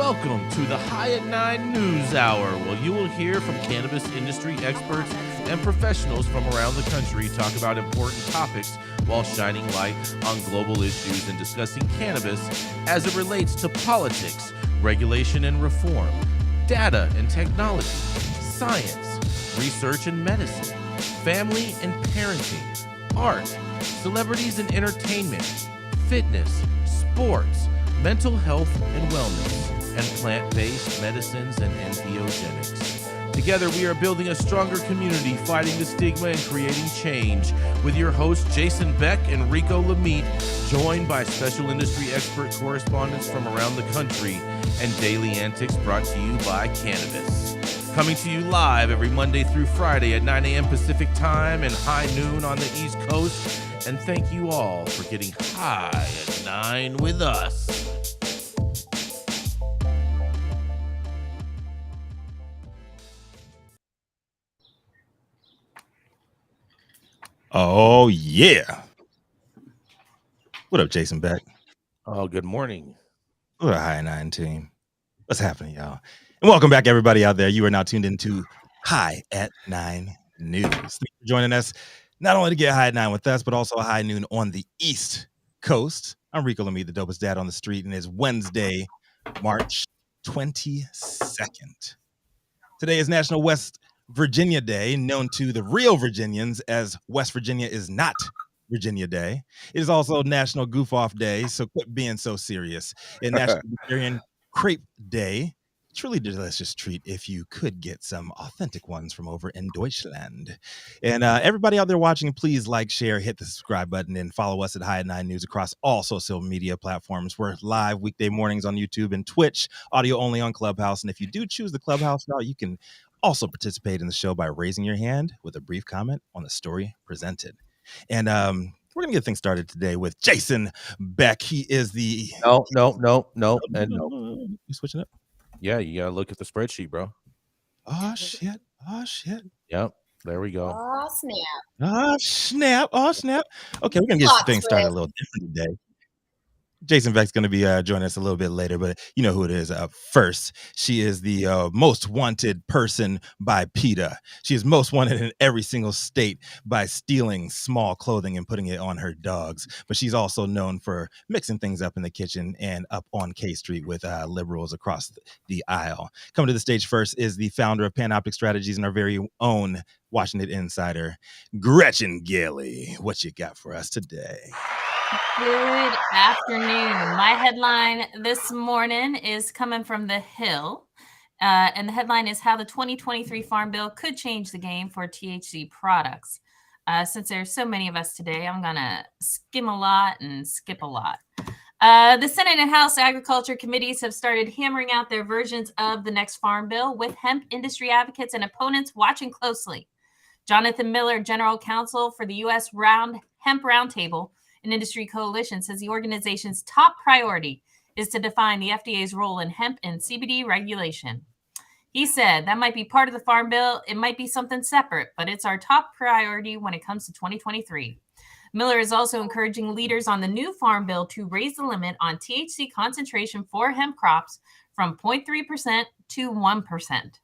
Welcome to the High at 9 News Hour, where you will hear from cannabis industry experts and professionals from around the country talk about important topics while shining light on global issues and discussing cannabis as it relates to politics, regulation and reform, data and technology, science, research and medicine, family and parenting, art, celebrities and entertainment, fitness, sports, mental health and wellness, and plant-based medicines and entheogenics. Together, we are building a stronger community, fighting the stigma and creating change. With your hosts, Jason Beck and Rico Lamitte, joined by special industry expert correspondents from around the country, and daily antics brought to you by Cannabis. Coming to you live every Monday through Friday at 9 a.m. Pacific Time and high noon on the East Coast. And thank you all for getting high at 9 with us. Oh, yeah. What up, Jason Beck? Oh, good morning. What up, High 9 team? What's happening, y'all? And welcome back, everybody out there. You are now tuned into High at 9 News. Thanks for joining us, not only to get High at 9 with us, but also a high noon on the East Coast. I'm Rico Lamitte, the dopest dad on the street, and it's Wednesday, March 22nd. Today is National West Virginia Day, known to the real Virginians as West Virginia is not Virginia Day. It is also National Goof Off Day, so quit being so serious. And National Vegetarian Crepe Day. Truly delicious treat if you could get some authentic ones from over in Deutschland. And everybody out there watching, please like, share, hit the subscribe button, and follow us at High at 9 News across all social media platforms. We're live weekday mornings on YouTube and Twitch, audio only on Clubhouse. And if you do choose the Clubhouse route, you can also participate in the show by raising your hand with a brief comment on the story presented. And we're going to get things started today with Jason Beck. He is the... No. You switching up? Yeah, you gotta look at the spreadsheet, bro. Oh, shit. Yep, there we go. Oh, snap. Okay, we're going to get things started a little different today. Jason Beck's going to be joining us a little bit later, but you know who it is. First, she is the most wanted person by PETA. She is most wanted in every single state by stealing small clothing and putting it on her dogs. But she's also known for mixing things up in the kitchen and up on K Street with liberals across the aisle. Coming to the stage first is the founder of Panoptic Strategies and our very own Washington Insider, Gretchen Gailey. What you got for us today? Good afternoon. My headline this morning is coming from The Hill. And the headline is how the 2023 Farm Bill could change the game for THC products. Since there's so many of us today, I'm going to skim a lot and skip a lot. The Senate and House Agriculture Committees have started hammering out their versions of the next Farm Bill, with hemp industry advocates and opponents watching closely. Jonathan Miller, General Counsel for the U.S. Hemp Roundtable, an industry coalition, says the organization's top priority is to define the FDA's role in hemp and CBD regulation. He said that might be part of the Farm Bill. It might be something separate, but it's our top priority when it comes to 2023. Miller is also encouraging leaders on the new Farm Bill to raise the limit on THC concentration for hemp crops from 0.3% to 1%.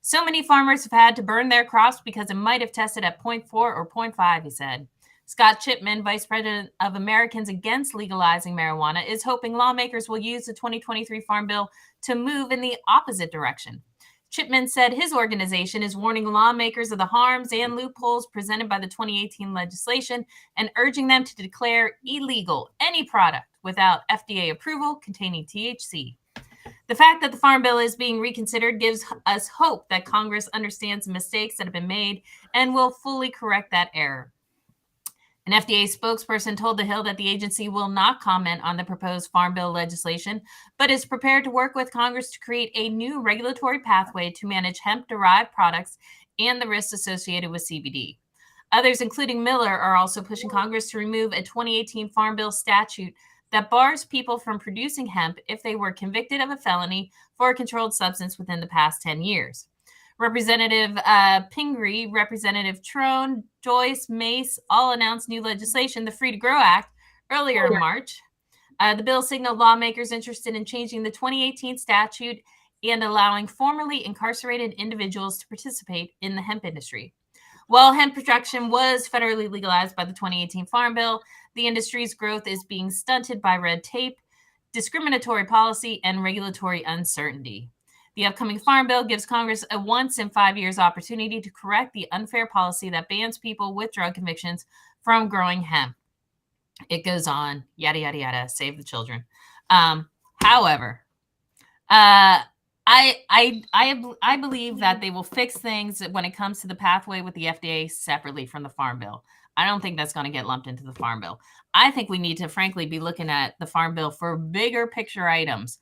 So many farmers have had to burn their crops because it might have tested at 0.4 or 0.5, he said. Scott Chipman, Vice President of Americans Against Legalizing Marijuana, is hoping lawmakers will use the 2023 Farm Bill to move in the opposite direction. Chipman said his organization is warning lawmakers of the harms and loopholes presented by the 2018 legislation and urging them to declare illegal any product without FDA approval containing THC. The fact that the Farm Bill is being reconsidered gives us hope that Congress understands the mistakes that have been made and will fully correct that error. An FDA spokesperson told The Hill that the agency will not comment on the proposed Farm Bill legislation, but is prepared to work with Congress to create a new regulatory pathway to manage hemp-derived products and the risks associated with CBD. Others, including Miller, are also pushing Congress to remove a 2018 Farm Bill statute that bars people from producing hemp if they were convicted of a felony for a controlled substance within the past 10 years. Representative Pingree, Representative Trone, Joyce, Mace all announced new legislation, the Free to Grow Act, earlier in March. The bill signaled lawmakers interested in changing the 2018 statute and allowing formerly incarcerated individuals to participate in the hemp industry. While hemp production was federally legalized by the 2018 Farm Bill, the industry's growth is being stunted by red tape, discriminatory policy, and regulatory uncertainty. The upcoming Farm Bill gives Congress a once in 5 years opportunity to correct the unfair policy that bans people with drug convictions from growing hemp. It goes on, yada, yada, yada, save the children. However, I believe that they will fix things when it comes to the pathway with the FDA separately from the Farm Bill. I don't think that's going to get lumped into the Farm Bill. I think we need to, frankly, be looking at the Farm Bill for bigger picture items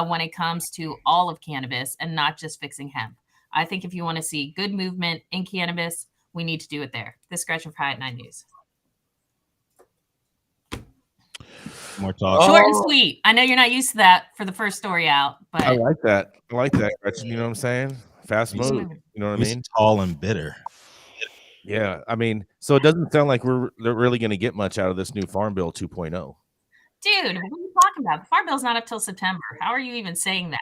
when it comes to all of cannabis and not just fixing hemp. I think if you want to see good movement in cannabis, we need to do it there. This is Gretchen for High 9 News. More talk. Short and sweet. I know you're not used to that for the first story out, but I like that. Gretchen, you know what I'm saying? Fast mode. You know what I mean? Tall and bitter. Yeah. I mean, so it doesn't sound like they're really going to get much out of this new Farm Bill 2.0. Dude, what are you talking about? The Farm Bill's not up till September. How are you even saying that?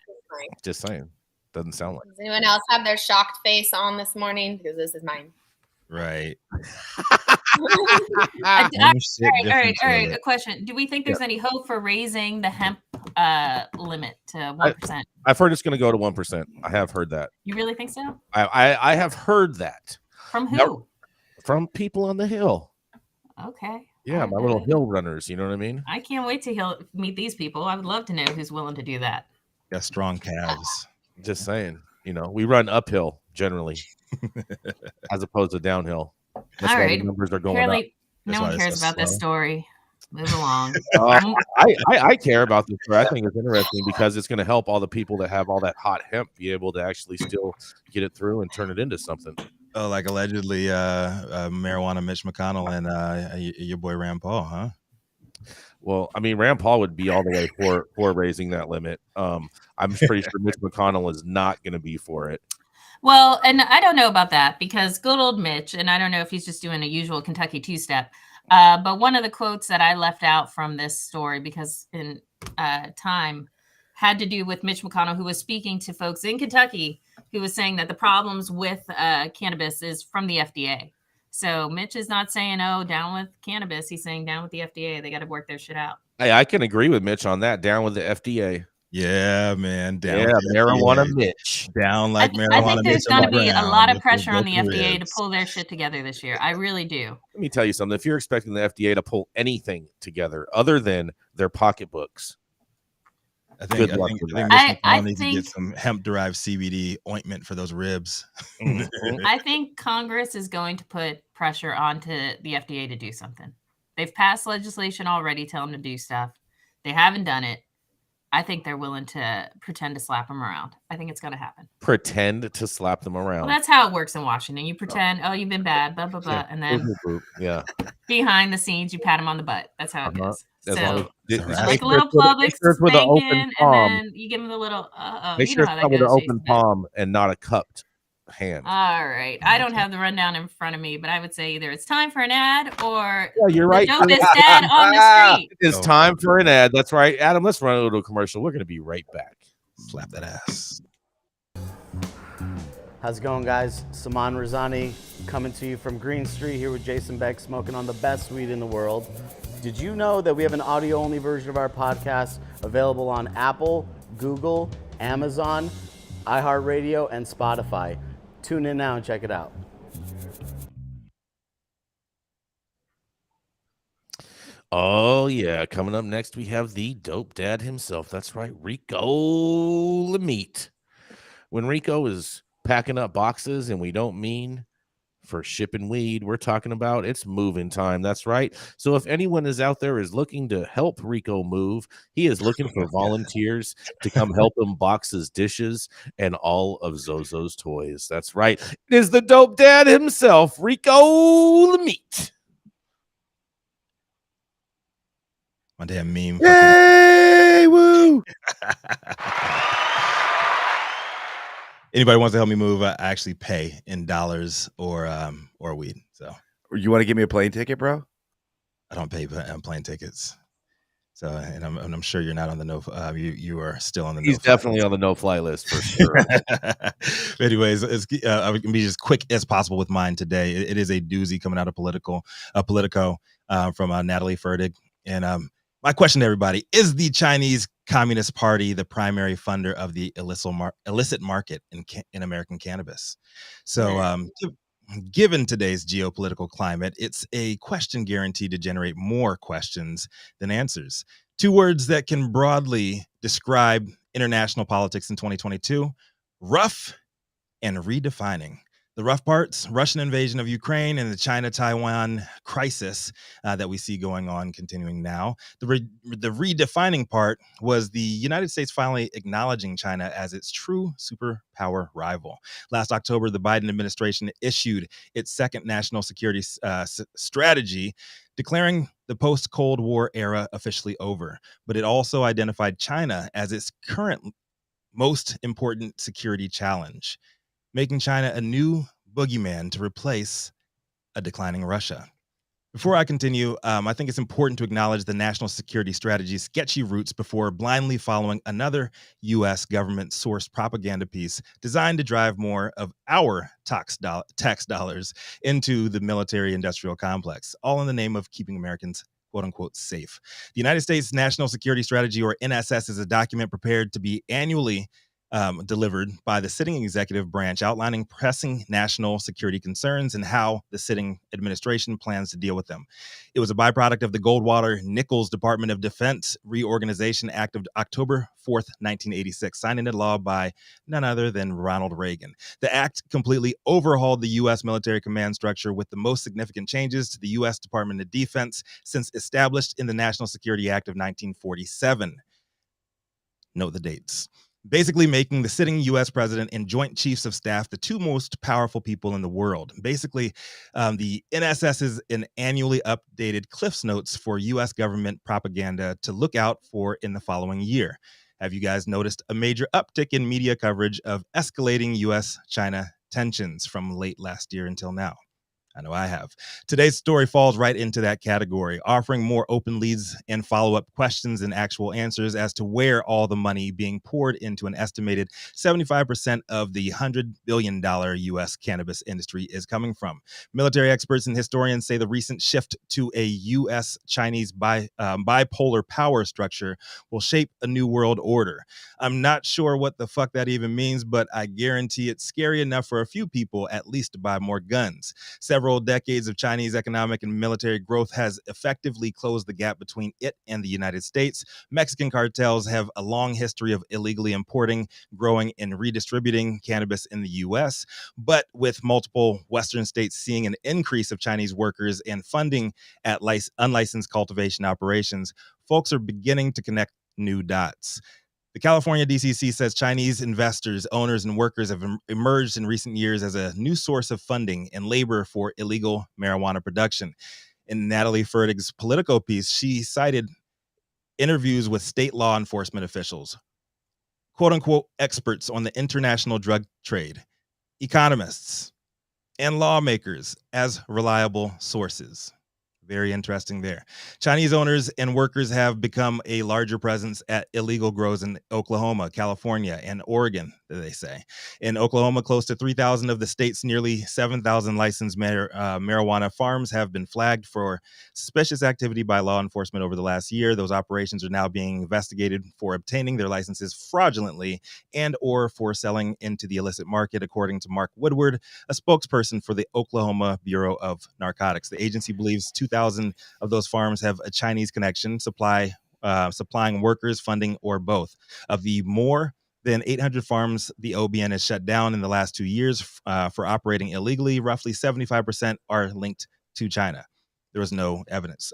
Just saying. Doesn't sound like. Does anyone else have their shocked face on this morning? Because this is mine. Right. All right. A question. Do we think there's any hope for raising the hemp limit to 1%? I've heard it's going to go to 1%. I have heard that. You really think so? I have heard that. From who? From people on the Hill. Okay. Yeah, my little hill runners. You know what I mean? I can't wait to meet these people. I would love to know who's willing to do that. Got strong calves. Just saying. You know, we run uphill generally, as opposed to downhill. That's all right. The numbers are going Apparently, up. No one cares about this story. Move along. I care about this story. I think it's interesting because it's going to help all the people that have all that hot hemp be able to actually still get it through and turn it into something. Oh, like allegedly marijuana Mitch McConnell and your boy Rand Paul, huh? Well, I mean, Rand Paul would be all the way for raising that limit. I'm pretty sure Mitch McConnell is not going to be for it. Well, and I don't know about that because good old Mitch, and I don't know if he's just doing a usual Kentucky two-step, but one of the quotes that I left out from this story because in time had to do with Mitch McConnell, who was speaking to folks in Kentucky who was saying that the problems with cannabis is from the FDA. So Mitch is not saying, oh, down with cannabis. He's saying down with the FDA. They got to work their shit out. Hey, I can agree with Mitch on that. Down with the FDA. Yeah, man. Down. Yeah, marijuana Mitch. Down like marijuana. I think there's going to be a lot of pressure on the FDA to pull their shit together this year. I really do. Let me tell you something. If you're expecting the FDA to pull anything together other than their pocketbooks, I think Mitch McConnell needs to get some hemp-derived CBD ointment for those ribs. I think Congress is going to put pressure onto the FDA to do something. They've passed legislation already telling them to do stuff. They haven't done it. I think they're willing to pretend to slap them around. I think it's going to happen. Pretend to slap them around. Well, that's how it works in Washington. You pretend, oh, you've been bad, blah, blah, blah. And then behind the scenes, you pat them on the butt. That's how it goes. So, like a little public spanking, and then you give them the little, make sure it's with an open palm and not a cupped hand. All right. I don't have the rundown in front of me, but I would say either it's time for an ad or you're right. The dopest dad on the street. It's time for an ad. That's right. Adam, let's run a little commercial. We're going to be right back. Slap that ass. How's it going, guys? Saman Razani coming to you from Green Street here with Jason Beck, smoking on the best weed in the world. Did you know that we have an audio-only version of our podcast available on Apple, Google, Amazon, iHeartRadio, and Spotify? Tune in now and check it out. Oh, yeah. Coming up next, we have the dope dad himself. That's right, Rico Lamitte. When Rico is packing up boxes, and we don't mean for shipping weed, we're talking about it's moving time. That's right. So if anyone is out there is looking to help Rico move, he is looking for volunteers to come help him box his dishes and all of Zozo's toys. That's right. It is the dope dad himself, Rico Lamitte. My damn meme. Yay! Woo! Anybody wants to help me move, I actually pay in dollars or weed. So you want to give me a plane ticket, bro? I don't pay plane tickets. So, and I'm sure you're not on the no. You are still on the. He's definitely on the no-fly list for sure. Anyways, I can be as quick as possible with mine today. It is a doozy coming out of Politico from Natalie Ferdig. And my question to everybody: is the Chinese Communist Party the primary funder of the illicit market in American cannabis? So, given today's geopolitical climate, it's a question guaranteed to generate more questions than answers. Two words that can broadly describe international politics in 2022: rough and redefining. The rough parts: Russian invasion of Ukraine and the China-Taiwan crisis that we see going on, continuing now. The redefining part was the United States finally acknowledging China as its true superpower rival. Last October, the Biden administration issued its second national security strategy, declaring the post-Cold War era officially over. But it also identified China as its current most important security challenge, making China a new boogeyman to replace a declining Russia. Before I continue, I think it's important to acknowledge the national security strategy's sketchy roots before blindly following another U.S. government-sourced propaganda piece designed to drive more of our tax dollars into the military-industrial complex, all in the name of keeping Americans quote-unquote safe. The United States National Security Strategy, or NSS, is a document prepared to be annually delivered by the sitting executive branch, outlining pressing national security concerns and how the sitting administration plans to deal with them. It was a byproduct of the Goldwater-Nichols Department of Defense Reorganization Act of October 4th, 1986, signed into law by none other than Ronald Reagan. The act completely overhauled the U.S. military command structure, with the most significant changes to the U.S. Department of Defense since established in the National Security Act of 1947. Note the dates. Basically making the sitting U.S. president and joint chiefs of staff the two most powerful people in the world. Basically, the NSS is an annually updated Cliff's Notes for U.S. government propaganda to look out for in the following year. Have you guys noticed a major uptick in media coverage of escalating U.S.-China tensions from late last year until now? I know I have. Today's story falls right into that category, offering more open leads and follow-up questions and actual answers as to where all the money being poured into an estimated 75% of the $100 billion U.S. cannabis industry is coming from. Military experts and historians say the recent shift to a U.S.-Chinese bipolar power structure will shape a new world order. I'm not sure what the fuck that even means, but I guarantee it's scary enough for a few people at least to buy more guns. Several decades of Chinese economic and military growth has effectively closed the gap between it and the United States. Mexican cartels have a long history of illegally importing, growing, and redistributing cannabis in the U.S., but with multiple Western states seeing an increase of Chinese workers and funding at unlicensed cultivation operations, folks are beginning to connect new dots. The California DCC says Chinese investors, owners, and workers have emerged in recent years as a new source of funding and labor for illegal marijuana production. In Natalie Ferdig's Politico piece, she cited interviews with state law enforcement officials, quote-unquote experts on the international drug trade, economists, and lawmakers as reliable sources. Very interesting there. Chinese owners and workers have become a larger presence at illegal grows in Oklahoma, California, and Oregon, they say. In Oklahoma, close to 3,000 of the state's nearly 7,000 licensed marijuana farms have been flagged for suspicious activity by law enforcement over the last year. Those operations are now being investigated for obtaining their licenses fraudulently and or for selling into the illicit market, according to Mark Woodward, a spokesperson for the Oklahoma Bureau of Narcotics. The agency believes 2,000 of those farms have a Chinese connection, supplying workers, funding, or both. Of the more than 800 farms the OBN has shut down in the last 2 years for operating illegally, roughly 75% are linked to China. There was no evidence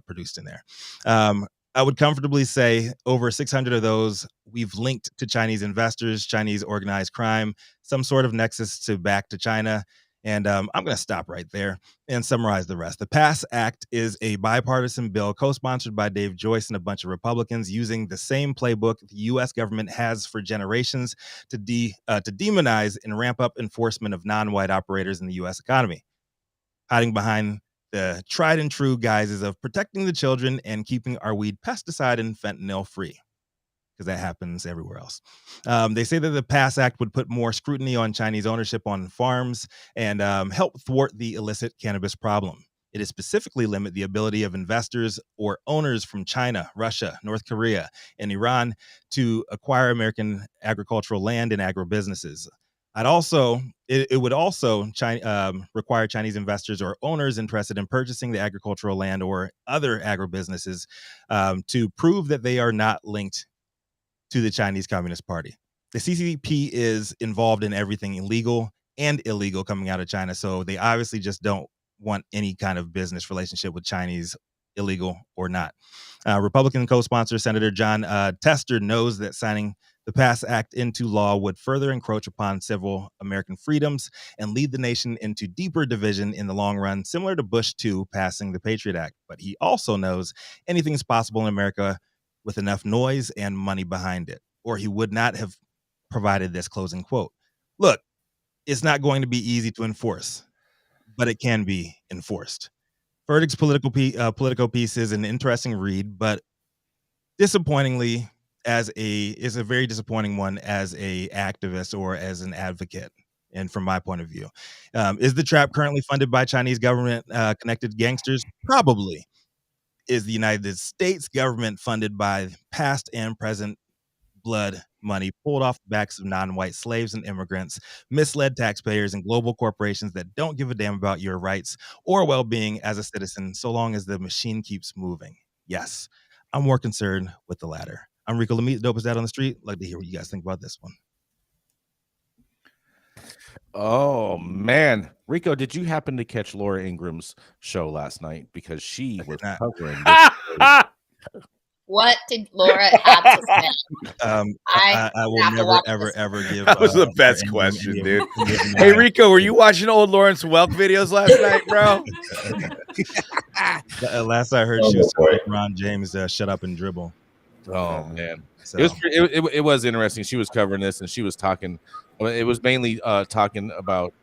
produced in there. I would comfortably say over 600 of those we've linked to Chinese investors, Chinese organized crime, some sort of nexus back to China. And I'm going to stop right there and summarize the rest. The PASS Act is a bipartisan bill co-sponsored by Dave Joyce and a bunch of Republicans, using the same playbook the U.S. government has for generations to demonize and ramp up enforcement of non-white operators in the U.S. economy. Hiding behind the tried and true guises of protecting the children and keeping our weed pesticide and fentanyl free, because that happens everywhere else. They say that the PASS Act would put more scrutiny on Chinese ownership on farms and help thwart the illicit cannabis problem. It is specifically limit the ability of investors or owners from China, Russia, North Korea, and Iran to acquire American agricultural land and agribusinesses. It would also require Chinese investors or owners interested in purchasing the agricultural land or other agribusinesses to prove that they are not linked to the Chinese Communist Party. The CCP is involved in everything illegal and illegal coming out of China, so they obviously just don't want any kind of business relationship with Chinese, illegal or not. Republican co-sponsor Senator John Tester knows that signing the PASS Act into law would further encroach upon civil American freedoms and lead the nation into deeper division in the long run, similar to Bush II passing the Patriot Act. But he also knows anything is possible in America with enough noise and money behind it, or he would not have provided this closing quote. Look, it's not going to be easy to enforce, but it can be enforced. Verdict's Politico piece is an interesting read, but disappointingly, is a very disappointing one as a activist or as an advocate. And from my point of view, is the trap currently funded by Chinese government connected gangsters? Probably. Is the United States government funded by past and present blood money pulled off the backs of non-white slaves and immigrants, misled taxpayers, and global corporations that don't give a damn about your rights or well-being as a citizen so long as the machine keeps moving? Yes, I'm more concerned with the latter. I'm Rico Lamitte, dopest dad on the street. Like to hear what you guys think about this one. Oh man, Rico, did you happen to catch Laura Ingram's show last night? Because she was covering this. What did Laura have to say? I will never ever give. That was the best question, dude. Hey Rico, were you watching old Lawrence Welk videos last night, bro? Last I heard, she was telling Ron James shut up and dribble. Oh man, so. it was interesting. She was covering this, and she was talking. It was mainly talking about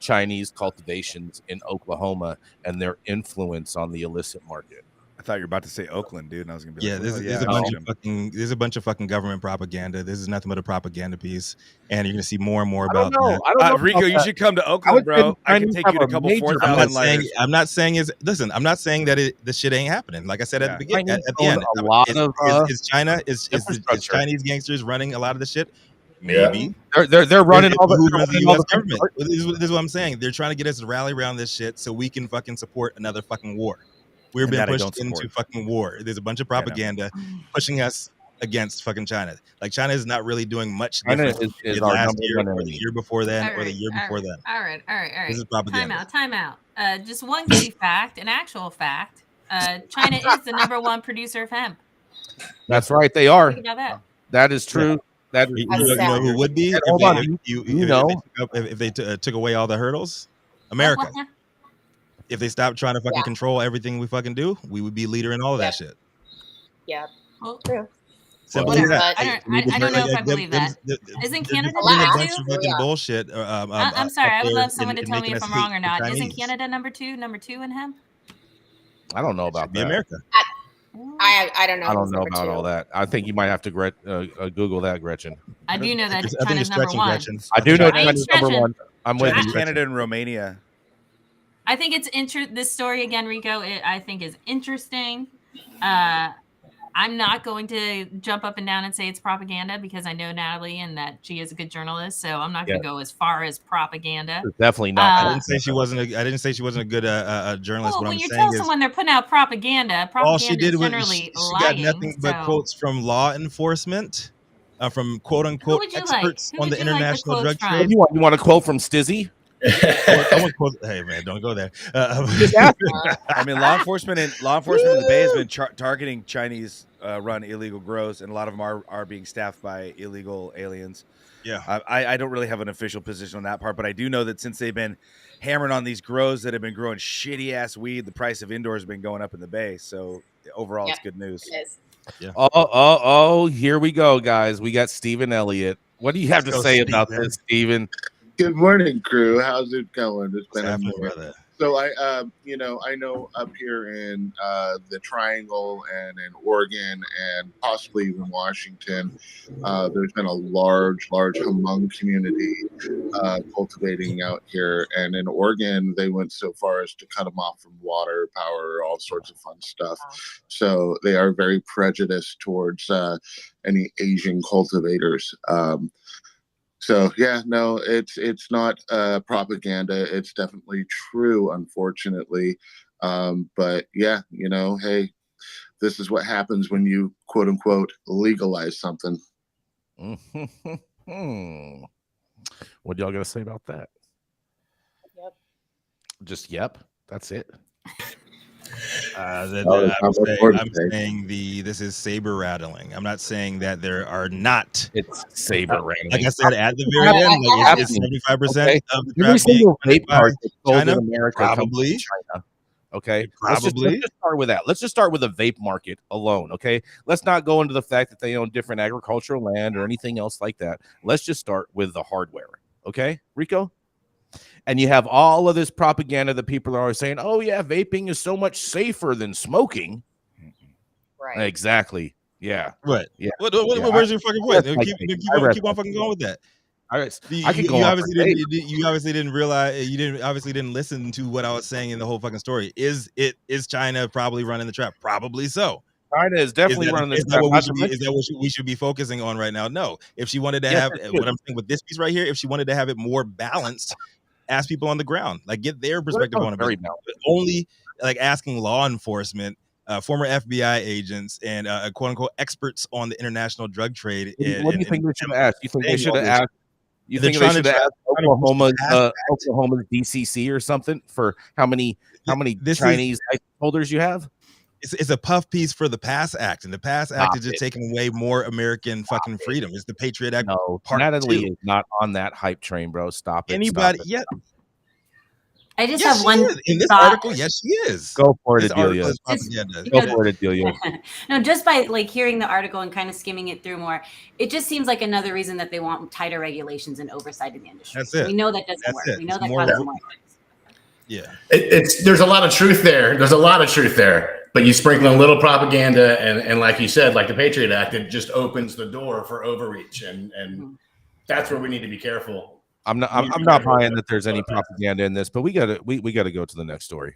Chinese cultivations in Oklahoma and their influence on the illicit market. I thought you were about to say Oakland, dude. And I was gonna be like, there's a bunch of fucking government propaganda. This is nothing but a propaganda piece, and you're gonna see more and more about that. I don't know Rico, you should come to Oakland, bro. I can take you to a couple 4,000 lighters. I'm not saying that the shit ain't happening. Like I said at the beginning, at the end, is Chinese gangsters running a lot of the shit? Maybe they're running all the U.S. government. This is what I'm saying. They're trying to get us to rally around this shit so we can fucking support another fucking war. We're being pushed into fucking war. There's a bunch of propaganda pushing us against fucking China. Like China is not really doing much different is last year or the year before then or the year before then. All right. This is propaganda. Time out. Just one key fact, an actual fact. China is the #1 producer of hemp. That's right. They are. Think about that. That is true. Yeah. That you know who would be? If they took away all the hurdles? America. If they stopped trying to fucking control everything we fucking do, we would be leader in all of that shit. Yeah. Well, true. I don't know if I believe that. Isn't Canada a bunch of fucking bullshit? I'm sorry. I would love someone to tell me if I'm wrong or not. Isn't Canada number two in hemp? I don't know about that. America. I don't know. I don't know about all that. I think you might have to Google that, Gretchen. I do know that China's #1. I do know China's #1. I'm with you. Canada and Romania. I think it's this story again, Rico. I think is interesting. I'm not going to jump up and down and say it's propaganda because I know Natalie and that she is a good journalist. So I'm not going to go as far as propaganda. It's definitely not. I didn't say she wasn't a good journalist. Well, when you tell someone they're putting out propaganda all she did was she got nothing but quotes from law enforcement, from quote unquote experts on the international drug trade. You want a quote from Stizzy? Hey man, don't go there. I mean, law enforcement in the Bay has been targeting Chinese run illegal grows, and a lot of them are being staffed by illegal aliens. Yeah, I don't really have an official position on that part, but I do know that since they've been hammering on these grows that have been growing shitty ass weed, the price of indoors has been going up in the Bay. So overall, it's good news. It is. Yeah. Oh, here we go, guys. We got Stephen Elliott. What do you have to say about this, Stephen? Good morning, crew. How's it going? It's been a minute. So I know up here in the Triangle and in Oregon and possibly even Washington, there's been a large Hmong community cultivating out here. And in Oregon, they went so far as to cut them off from water, power, all sorts of fun stuff. So they are very prejudiced towards any Asian cultivators. So yeah, no, it's not propaganda. It's definitely true, unfortunately. But yeah, hey, this is what happens when you quote unquote legalize something. What do y'all got to say about that? Yep. Just yep. That's it. I'm saying this is saber rattling. I'm not saying that there are not. It's saber rattling. Like I said, at the very end, like it's 75% of the Every single vape by card that's sold China, in America probably. comes from China. Okay, Probably. Let's just start with that. Let's just start with the vape market alone. Okay, let's not go into the fact that they own different agricultural land or anything else like that. Let's just start with the hardware. Okay, Rico. And you have all of this propaganda that people are always saying, oh, yeah, vaping is so much safer than smoking. Right. Exactly. Yeah. What? Yeah. Where's your fucking point? Keep on I fucking going with that. You obviously didn't realize, you obviously didn't listen to what I was saying in the whole fucking story. Is China probably running the trap? Probably so. China is definitely running the trap. Is that what we should be focusing on right now? No. If she wanted to have what I'm saying with this piece right here, if she wanted to have it more balanced, ask people on the ground, like get their perspective on it. But only like asking law enforcement, former FBI agents, and quote unquote experts on the international drug trade. What do you think they should have asked? You think they should have asked? You think they should have asked Oklahoma's DCC or something for how many Chinese license holders you have? It's a puff piece for the PASS Act, and the PASS Act is just taking away more American fucking freedom. It's the Patriot Act. No, part Natalie 2. is not on that hype train, bro. Stop it. Anybody? Stop it. Yeah. I just have one in this thought. article. Yes, she is. Go for it, Adelia. Go for it, Adelia. No, just by like hearing the article and kind of skimming it through more, it just seems like another reason that they want tighter regulations and oversight in the industry. That's it. We know that doesn't work. We know that causes more. Yeah, there's a lot of truth there. There's a lot of truth there. But you sprinkle a little propaganda, and like you said, like the Patriot Act, it just opens the door for overreach, and that's where we need to be careful. I'm not buying that there's any propaganda in this, but we gotta go to the next story.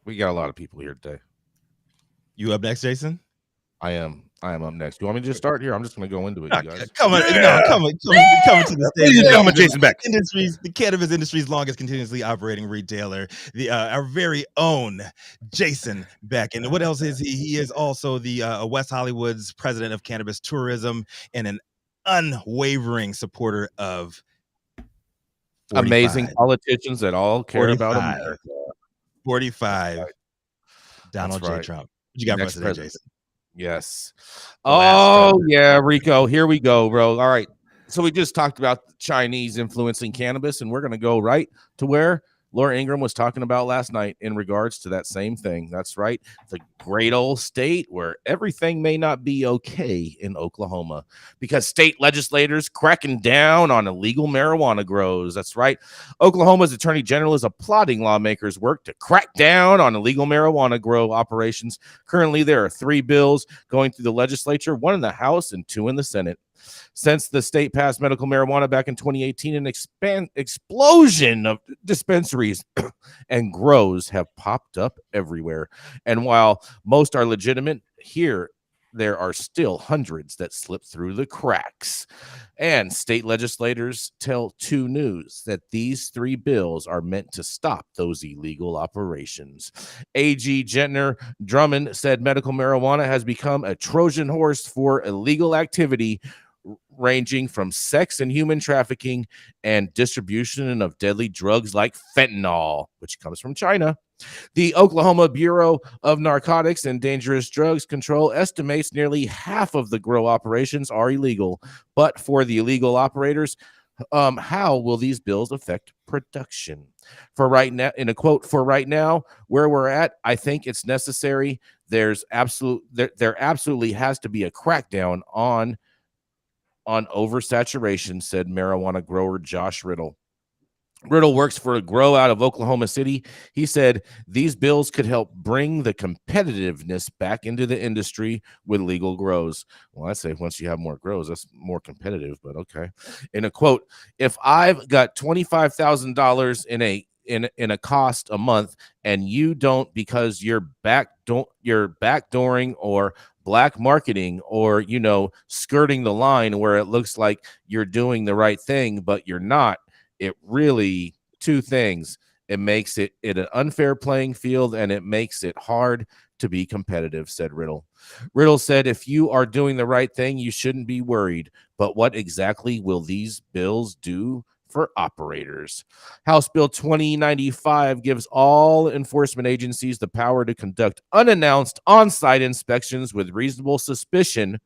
We got a lot of people here today. You up next, Jason? I am up next. Do you want me to just start here? I'm just going to go into it, you guys. Come on to the stage. Jason Beck. The cannabis industry's longest continuously operating retailer, our very own Jason Beck. And what else is he? He is also the West Hollywood's president of cannabis tourism and an unwavering supporter of 45. Amazing politicians that all care about America. 45. Donald J. Trump. What you got for us today, Jason? Yes. Oh, yeah, Rico. Here we go, bro. All right. So we just talked about Chinese influencing cannabis, and we're going to go right to where Laura Ingraham was talking about last night in regards to that same thing. That's right. The great old state where everything may not be okay in Oklahoma because state legislators cracking down on illegal marijuana grows. That's right. Oklahoma's attorney general is applauding lawmakers' work to crack down on illegal marijuana grow operations. Currently, there are 3 bills going through the legislature, 1 in the House and 2 in the Senate. Since the state passed medical marijuana back in 2018, an explosion of dispensaries and grows have popped up everywhere. And while most are legitimate, there are still hundreds that slip through the cracks. And state legislators tell 2 News that these 3 bills are meant to stop those illegal operations. AG Gentner Drummond said medical marijuana has become a Trojan horse for illegal activity ranging from sex and human trafficking and distribution of deadly drugs like fentanyl, which comes from China. The Oklahoma Bureau of Narcotics and Dangerous Drugs Control estimates nearly half of the grow operations are illegal. But for the illegal operators, how will these bills affect production? For right now, in a quote, for right now, where we're at, I think it's necessary. There absolutely has to be a crackdown on oversaturation, said marijuana grower Josh Riddle. Riddle works for a grow out of Oklahoma City. He said these bills could help bring the competitiveness back into the industry with legal grows. Well, I'd say once you have more grows, that's more competitive, but okay. In a quote, if I've got $25,000 in a cost a month and you don't because you're backdooring or black marketing or, you know, skirting the line where it looks like you're doing the right thing, but you're not. It really, two things. It makes it an unfair playing field and it makes it hard to be competitive, said Riddle. Riddle said, if you are doing the right thing, you shouldn't be worried. But what exactly will these bills do for operators? House Bill 2095 gives all enforcement agencies the power to conduct unannounced on-site inspections with reasonable suspicion.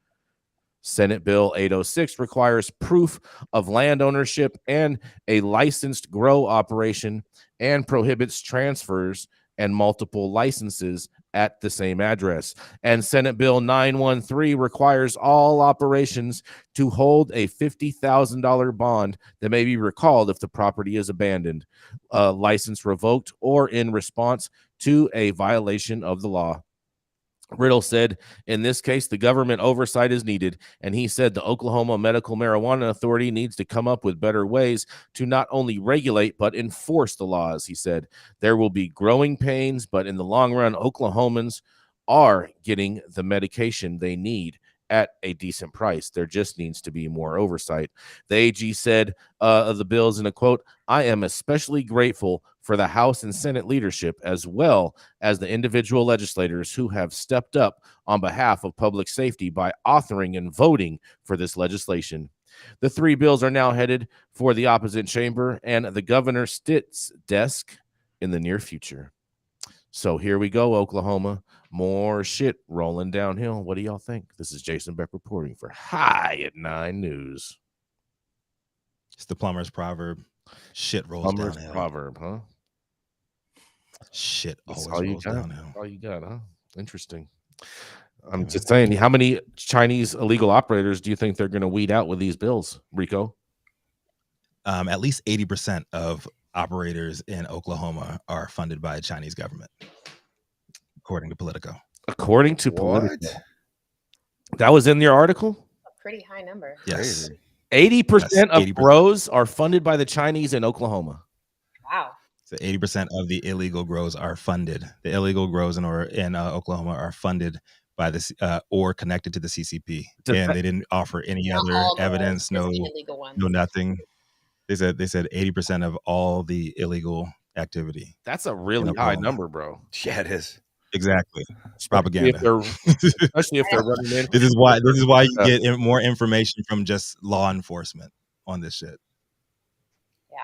Senate Bill 806 requires proof of land ownership and a licensed grow operation and prohibits transfers and multiple licenses at the same address. And Senate Bill 913 requires all operations to hold a $50,000 bond that may be recalled if the property is abandoned, license revoked, or in response to a violation of the law. Riddle said, in this case, the government oversight is needed, and he said the Oklahoma Medical Marijuana Authority needs to come up with better ways to not only regulate but enforce the laws. He said there will be growing pains, but in the long run, Oklahomans are getting the medication they need at a decent price. There just needs to be more oversight. The AG said of the bills in a quote, I am especially grateful for the House and Senate leadership as well as the individual legislators who have stepped up on behalf of public safety by authoring and voting for this legislation. The three bills are now headed for the opposite chamber and the Governor Stitt's desk in the near future. So here we go, Oklahoma. More shit rolling downhill. What do y'all think? This is Jason Beck reporting for High at 9 News. It's the plumber's proverb. Shit rolls Plumber's downhill. proverb, huh? Shit always all you rolls got. downhill. All you got, huh? Interesting. I'm just saying, how many Chinese illegal operators do you think they're going to weed out with these bills, Rico? At least 80% of operators in Oklahoma are funded by the Chinese government, according to Politico. According to Politico. That was in your article? A pretty high number. Yes. 80% of 80%. grows are funded by the Chinese in Oklahoma. Wow. So 80% of the illegal grows are funded. The illegal grows in Oklahoma are funded by this or connected to the CCP, and they didn't offer any Not other all grows, evidence. just No, the illegal ones. no, nothing. They said 80% of all the illegal activity. That's a really high number, bro. Yeah, it is. Exactly. It's propaganda. Especially if they're running in. This is why you get more information from just law enforcement on this shit. Yeah.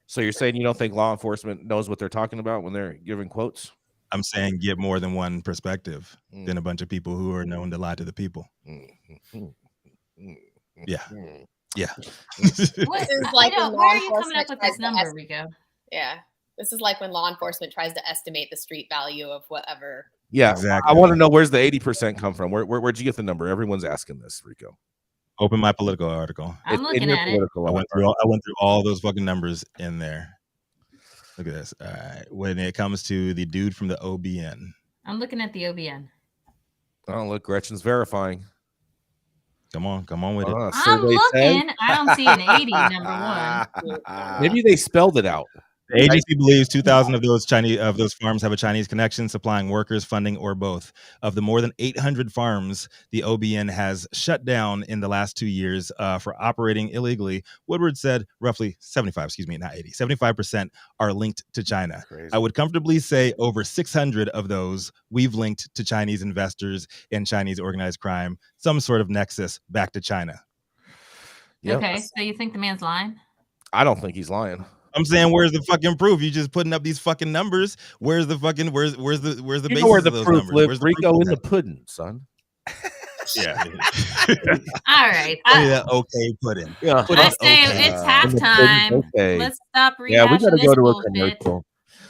So you're saying you don't think law enforcement knows what they're talking about when they're giving quotes? I'm saying get more than one perspective than a bunch of people who are known to lie to the people. Yeah. Yeah. This is like when law where are you coming enforcement up with tries this to number, Rico? Yeah. This is like when law enforcement tries to estimate the street value of whatever. Yeah, exactly. I want to know where's the 80% come from. Where'd you get the number? Everyone's asking this, Rico. Open my Politico article. I'm looking at it. I went through all those fucking numbers in there. Look at this. All right. When it comes to the dude from the OBN. I'm looking at the OBN. Oh, look, Gretchen's verifying. Come on with it. I'm looking. I don't see an 80, number one. Maybe they spelled it out. The agency believes 2,000 of those farms have a Chinese connection, supplying workers, funding, or both. Of the more than 800 farms the OBN has shut down in the last 2 years for operating illegally, Woodward said roughly 75% are linked to China. Crazy. I would comfortably say over 600 of those we've linked to Chinese investors and Chinese organized crime, some sort of nexus back to China. Yep. Okay, so you think the man's lying? I don't think he's lying. I'm saying, where's the fucking proof? You just putting up these fucking numbers. Where's the fucking where's the You basis know where the of those proof numbers? lives, Where's the Rico, proof in of the pudding, son. Yeah. All right. Okay, pudding. Yeah. I say it's halftime. Okay. Let's stop rehashing Yeah, we gotta this go to a bullshit. commercial.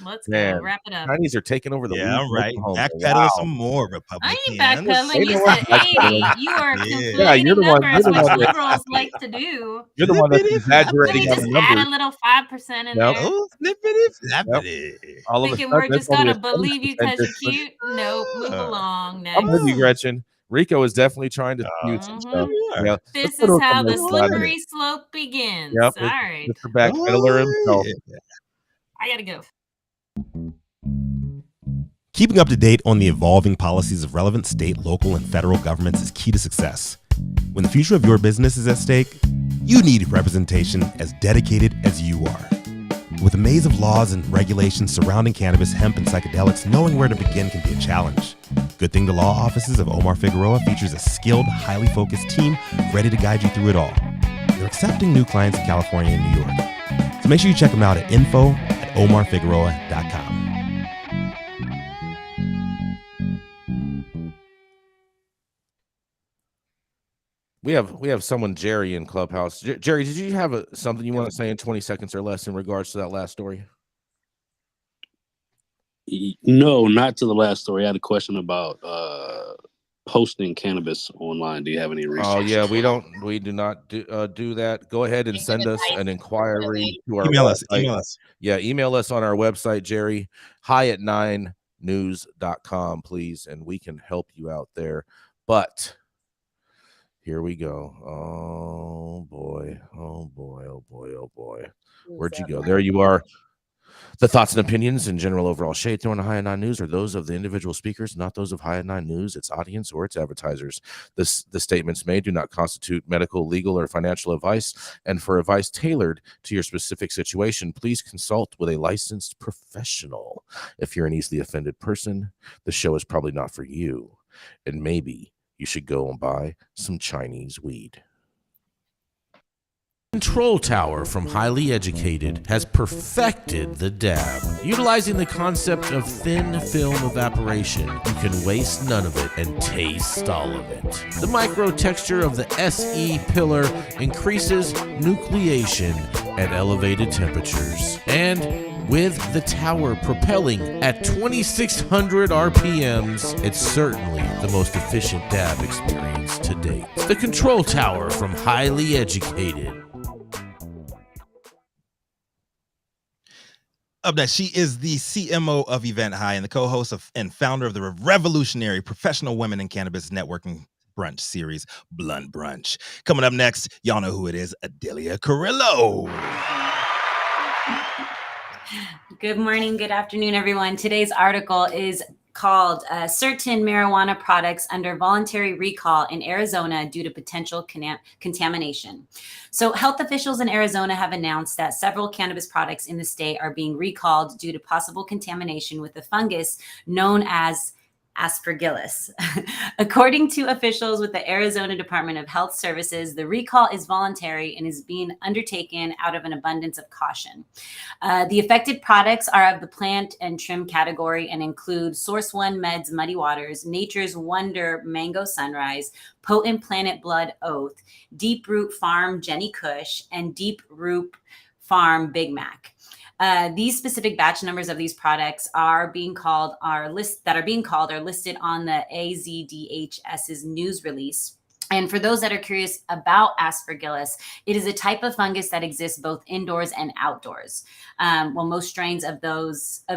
Let's Man, go. Wrap it up. Chinese are taking over the Yeah, weed I'm right. home. Backpedal Wow. some more, I Republicans. ain't backpedaling. They You know I'm said 80. backpedaling. You are Yeah. conflating Yeah, you're the one- numbers, you're the which one that- liberals like to do. You're the one that's Flippity exaggerating Let me on just the add numbers. a little 5% in Yep. there. Oh, flippity flappity. All of a Thinking sudden, we're that's just only gonna a believe you 70% because you're difference. cute. Nope. Move along. I'm with you, Next. Gretchen. Rico is definitely trying to mute some Mhm. stuff. Yeah. Yeah. This Let's put is on how some the of this Slade. slippery slope begins. Yep. All right. Mr. Backpedaler himself. yeah. I gotta go. Keeping up to date on the evolving policies of relevant state, local, and federal governments is key to success. When the future of your business is at stake, you need representation as dedicated as you are. With a maze of laws and regulations surrounding cannabis, hemp, and psychedelics, knowing where to begin can be a challenge. Good thing the law offices of Omar Figueroa features a skilled, highly focused team ready to guide you through it all. They're accepting new clients in California and New York. So make sure you check them out at info@omarfigueroa.com. We have someone, Jerry, in Clubhouse. Jerry, did you have something you want to say in 20 seconds or less in regards to that last story? No, not to the last story. I had a question about posting cannabis online. Do you have any research? Oh yeah, we do not do that. Go ahead and send us an inquiry to our Email website. us. Yeah, email us on our website, Jerry, hi@9news.com, please, and we can help you out there. But here we go. Oh boy. Where'd you go? There you are. The thoughts and opinions and general overall shade thrown on High at 9 News are those of the individual speakers, not those of High at 9 News, its audience, or its advertisers. The statements made do not constitute medical, legal, or financial advice, and for advice tailored to your specific situation, please consult with a licensed professional. If you're an easily offended person, the show is probably not for you, and maybe you should go and buy some Chinese weed. Control Tower from Highly Educated has perfected the dab. Utilizing the concept of thin film evaporation, you can waste none of it and taste all of it. The micro texture of the SE pillar increases nucleation at elevated temperatures. And with the tower propelling at 2,600 RPMs, it's certainly the most efficient dab experience to date. The Control Tower from Highly Educated. Up next, she is the CMO of Event High and the co-host of and founder of the revolutionary Professional Women in Cannabis Networking Brunch series, Blunt Brunch. Coming up next, y'all know who it is, AdeliaCarillo. Good morning, good afternoon, everyone. Today's article is called Certain Marijuana Products Under Voluntary Recall in Arizona Due to Potential Contamination. So health officials in Arizona have announced that several cannabis products in the state are being recalled due to possible contamination with a fungus known as Aspergillus. According to officials with the Arizona Department of Health Services, the recall is voluntary and is being undertaken out of an abundance of caution. The affected products are of the plant and trim category and include Source One Meds Muddy Waters, Nature's Wonder Mango Sunrise, Potent Planet Blood Oath, Deep Root Farm Jenny Kush, and Deep Root Farm Big Mac. These specific batch numbers of these products are listed on the AZDHS's news release. And for those that are curious about Aspergillus, it is a type of fungus that exists both indoors and outdoors. While most strains of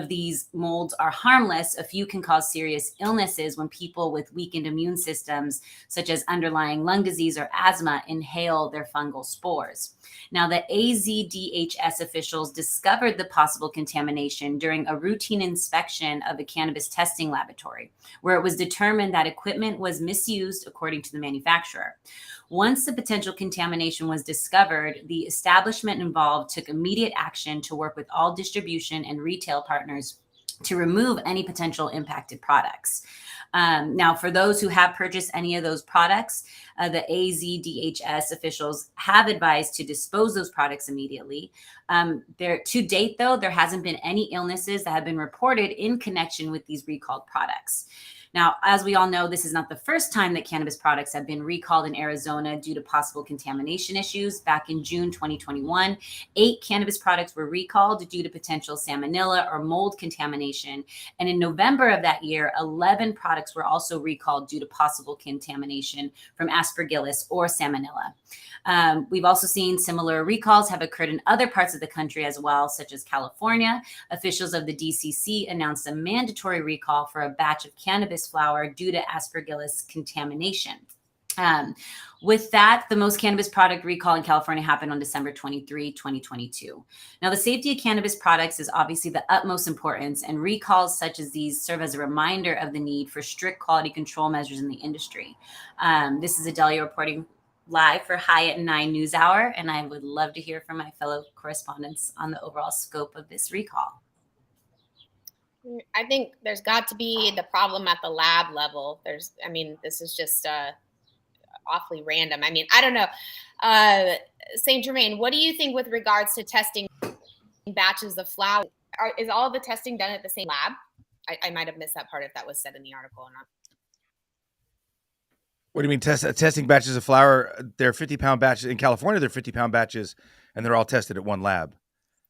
these molds are harmless, a few can cause serious illnesses when people with weakened immune systems, such as underlying lung disease or asthma, inhale their fungal spores. Now, the AZDHS officials discovered the possible contamination during a routine inspection of a cannabis testing laboratory, where it was determined that equipment was misused according to the manufacturer. Once the potential contamination was discovered, the establishment involved took immediate action to work with all distribution and retail partners to remove any potential impacted products. Now, for those who have purchased any of those products, the AZDHS officials have advised to dispose those products immediately. To date, though, there hasn't been any illnesses that have been reported in connection with these recalled products. Now, as we all know, this is not the first time that cannabis products have been recalled in Arizona due to possible contamination issues. Back in June 2021, 8 cannabis products were recalled due to potential salmonella or mold contamination. And in November of that year, 11 products were also recalled due to possible contamination from Aspergillus or salmonella. We've also seen similar recalls have occurred in other parts of the country as well, such as California. Officials of the DCC announced a mandatory recall for a batch of cannabis flower due to Aspergillus contamination. With that, the most cannabis product recall in California happened on December 23, 2022. Now, the safety of cannabis products is obviously the utmost importance, and recalls such as these serve as a reminder of the need for strict quality control measures in the industry. This is Adelia reporting live for High at 9 News Hour, and I would love to hear from my fellow correspondents on the overall scope of this recall. I think there's got to be the problem at the lab level. This is just awfully random. I don't know. St. Germain, what do you think with regards to testing batches of flower? Is all the testing done at the same lab? I might have missed that part if that was said in the article or not. What do you mean testing batches of flower? They're 50-pound batches in California. They're 50-pound batches, and they're all tested at one lab,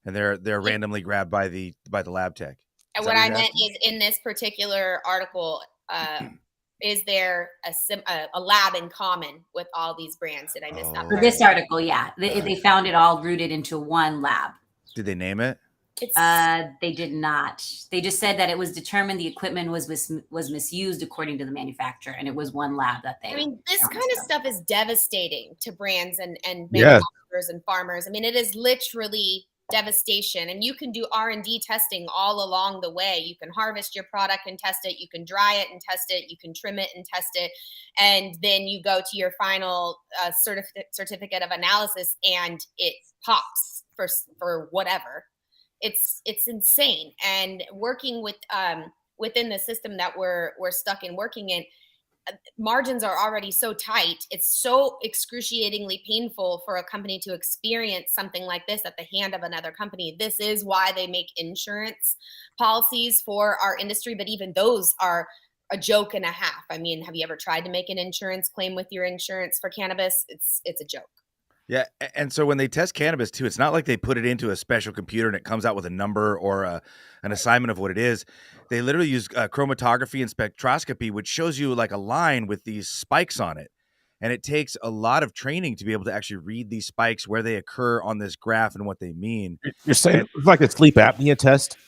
and they're randomly grabbed by the lab tech. And what I meant is, in this particular article, is there a lab in common with all these brands? Did I miss that? For this article, yeah, they found it all rooted into one lab. Did they name it? They did not. They just said that it was determined the equipment was misused according to the manufacturer, and it was one lab that they. This kind of stuff is devastating to brands and manufacturers and farmers. It is literally devastation, and you can do R&D testing all along the way. You can harvest your product and test it. You can dry it and test it. You can trim it and test it, and then you go to your final certificate of analysis, and it pops for whatever. It's insane. And working with within the system that we're stuck in working in, margins are already so tight. It's so excruciatingly painful for a company to experience something like this at the hand of another company. This is why they make insurance policies for our industry, but even those are a joke and a half. Have you ever tried to make an insurance claim with your insurance for cannabis? It's a joke. Yeah, and so when they test cannabis too, it's not like they put it into a special computer and it comes out with a number or an assignment of what it is. They literally use chromatography and spectroscopy, which shows you like a line with these spikes on it. And it takes a lot of training to be able to actually read these spikes, where they occur on this graph and what they mean. You're saying it's like a sleep apnea test?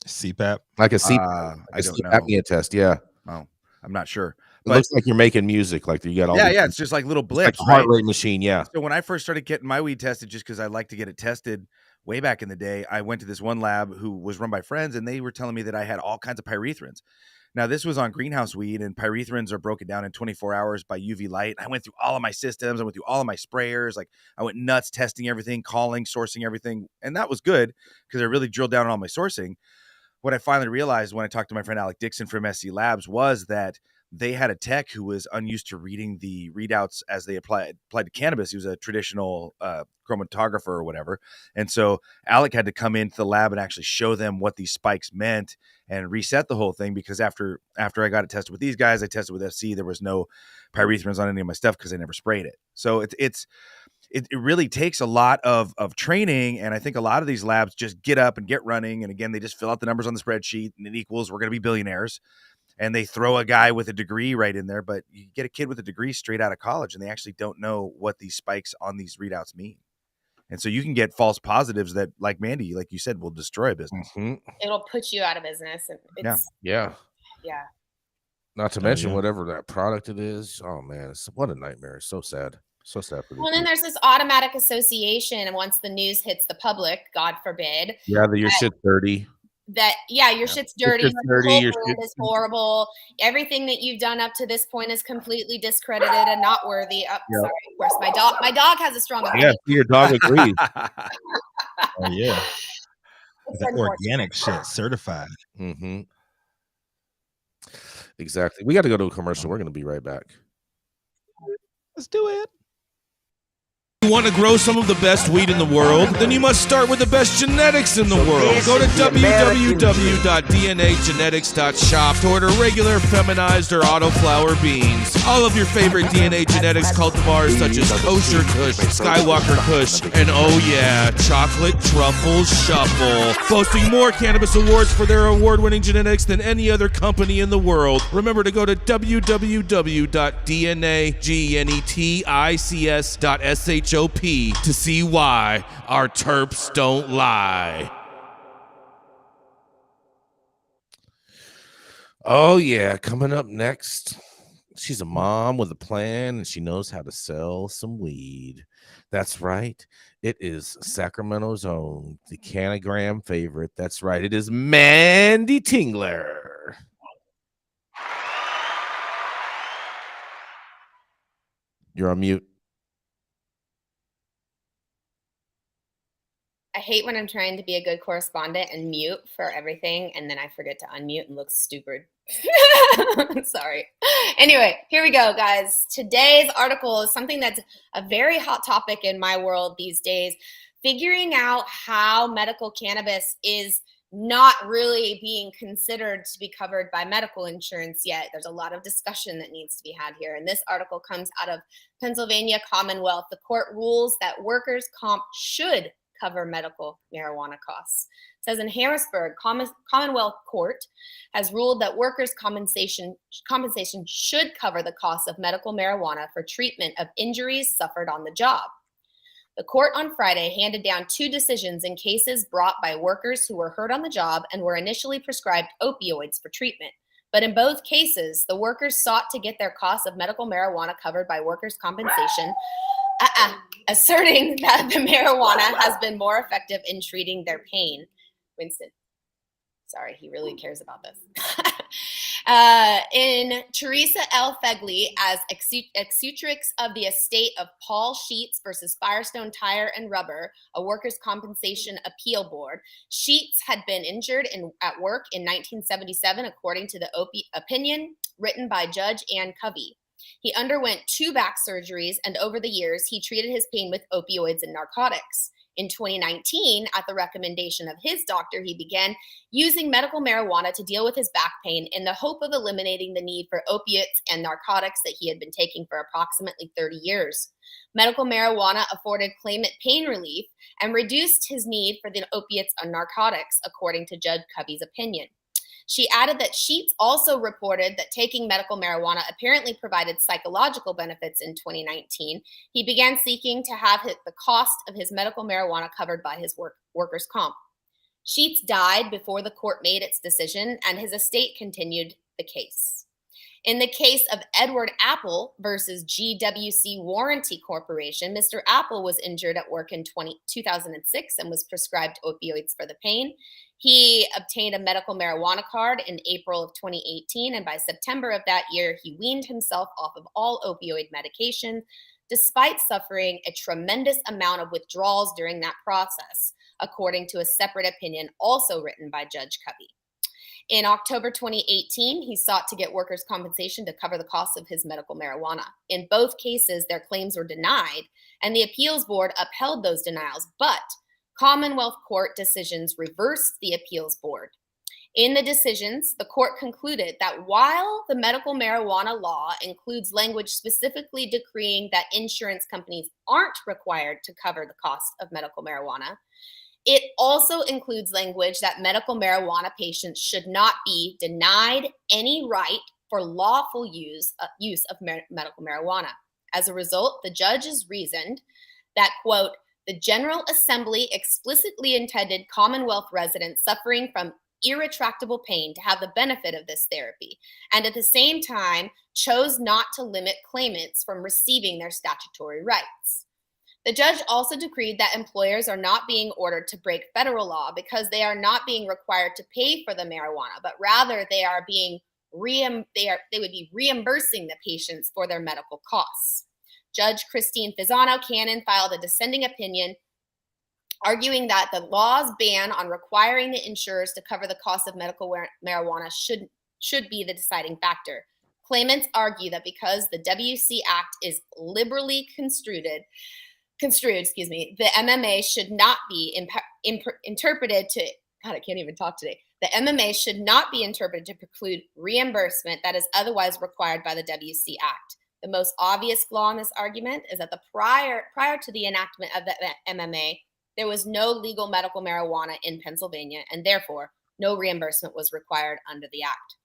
CPAP? Like a sleep, I don't know. apnea test, yeah. Oh, I'm not sure. It looks like you're making music, like you got all. Yeah, it's just like little blips, like a heart rate machine. Yeah. So when I first started getting my weed tested, just because I like to get it tested, way back in the day, I went to this one lab who was run by friends, and they were telling me that I had all kinds of pyrethrins. Now, this was on greenhouse weed, and pyrethrins are broken down in 24 hours by UV light. I went through all of my systems. I went through all of my sprayers. Like, I went nuts testing everything, calling, sourcing everything, and that was good because I really drilled down on all my sourcing. What I finally realized when I talked to my friend Alec Dixon from SC Labs was that they had a tech who was unused to reading the readouts as they applied to cannabis. He was a traditional chromatographer or whatever. And so Alec had to come into the lab and actually show them what these spikes meant and reset the whole thing, because after I got it tested with these guys, I tested with FC. There was no pyrethrins on any of my stuff because I never sprayed it. So it really takes a lot of training. And I think a lot of these labs just get up and get running. And again, they just fill out the numbers on the spreadsheet and it equals, we're going to be billionaires. And they throw a guy with a degree right in there, but you get a kid with a degree straight out of college and they actually don't know what these spikes on these readouts mean. And so you can get false positives that, like Manndie, like you said, will destroy a business. Mm-hmm. It'll put you out of business. Yeah. Not to Oh, mention yeah. whatever that product it is. Oh man, what a nightmare. It's so sad. So sad for these Well, then people. there's this automatic association, and once the news hits the public, God forbid, Yeah, your shit's dirty. your shit's dirty, shit's dirty, your your whole brand shit- is horrible. Everything that you've done up to this point is completely discredited and not worthy. Oh, Yeah. sorry, of course, my dog has a strong Yeah, opinion. your dog agrees. Oh, yeah. That organic shit, certified. Mm-hmm. Exactly. We got to go to a commercial. We're going to be right back. Let's do it. You want to grow some of the best weed in the world? Then you must start with the best genetics in the world. Go to www.dnagenetics.shop to order regular, feminized, or autoflower beans. All of your favorite DNA genetics cultivars such as Kosher Kush, Skywalker Kush, and oh yeah, Chocolate Truffle Shuffle. Boasting more cannabis awards for their award-winning genetics than any other company in the world. Remember to go to www.dnagenetics.shop to see why our terps don't lie. Oh yeah, coming up next, she's a mom with a plan and she knows how to sell some weed. That's right. It is Sacramento's own, the Canagram favorite. That's right. It is Manndie Tingler. You're on mute. I hate when I'm trying to be a good correspondent and mute for everything, and then I forget to unmute and look stupid. Sorry. Anyway, here we go, guys. Today's article is something that's a very hot topic in my world these days. Figuring out how medical cannabis is not really being considered to be covered by medical insurance yet. There's a lot of discussion that needs to be had here. And this article comes out of Pennsylvania Commonwealth. The court rules that workers' comp should cover medical marijuana costs. It says in Harrisburg, Commonwealth Court has ruled that workers' compensation should cover the cost of medical marijuana for treatment of injuries suffered on the job. The court on Friday handed down 2 decisions in cases brought by workers who were hurt on the job and were initially prescribed opioids for treatment. But in both cases, the workers sought to get their costs of medical marijuana covered by workers' compensation, asserting that the marijuana has been more effective in treating their pain. Winston, sorry, he really cares about this. In Teresa L. Fegley as executrix of the estate of Paul Sheets versus Firestone Tire and Rubber, a workers' compensation appeal board. Sheets had been injured at work in 1977, according to the opinion written by Judge Ann Covey. He underwent 2 back surgeries, and over the years, he treated his pain with opioids and narcotics. In 2019, at the recommendation of his doctor, he began using medical marijuana to deal with his back pain in the hope of eliminating the need for opiates and narcotics that he had been taking for approximately 30 years. Medical marijuana afforded claimant pain relief and reduced his need for the opiates and narcotics, according to Judge Covey's opinion. She added that Sheets also reported that taking medical marijuana apparently provided psychological benefits in 2019. He began seeking to have the cost of his medical marijuana covered by his workers' comp. Sheets died before the court made its decision, and his estate continued the case. In the case of Edward Apple versus GWC Warranty Corporation, Mr. Apple was injured at work in 2006 and was prescribed opioids for the pain. He obtained a medical marijuana card in April of 2018, and by September of that year, he weaned himself off of all opioid medication, despite suffering a tremendous amount of withdrawals during that process, according to a separate opinion also written by Judge Covey. In October 2018, he sought to get workers' compensation to cover the costs of his medical marijuana. In both cases, their claims were denied, and the appeals board upheld those denials, but Commonwealth Court decisions reversed the appeals board. In the decisions, the court concluded that while the medical marijuana law includes language specifically decreeing that insurance companies aren't required to cover the cost of medical marijuana, it also includes language that medical marijuana patients should not be denied any right for lawful use of medical marijuana. As a result, the judges reasoned that, quote, the General Assembly explicitly intended Commonwealth residents suffering from irretractable pain to have the benefit of this therapy, and at the same time chose not to limit claimants from receiving their statutory rights. The judge also decreed that employers are not being ordered to break federal law because they are not being required to pay for the marijuana, but rather they would be reimbursing the patients for their medical costs. Judge Christine Fisano Cannon filed a dissenting opinion arguing that the law's ban on requiring the insurers to cover the cost of medical marijuana should be the deciding factor. Claimants argue that because the WC Act is liberally construed, the MMA should not be interpreted to, God, I can't even talk today. The MMA should not be interpreted to preclude reimbursement that is otherwise required by the WC Act. The most obvious flaw in this argument is that prior to the enactment of the MMA, there was no legal medical marijuana in Pennsylvania, and therefore no reimbursement was required under the act.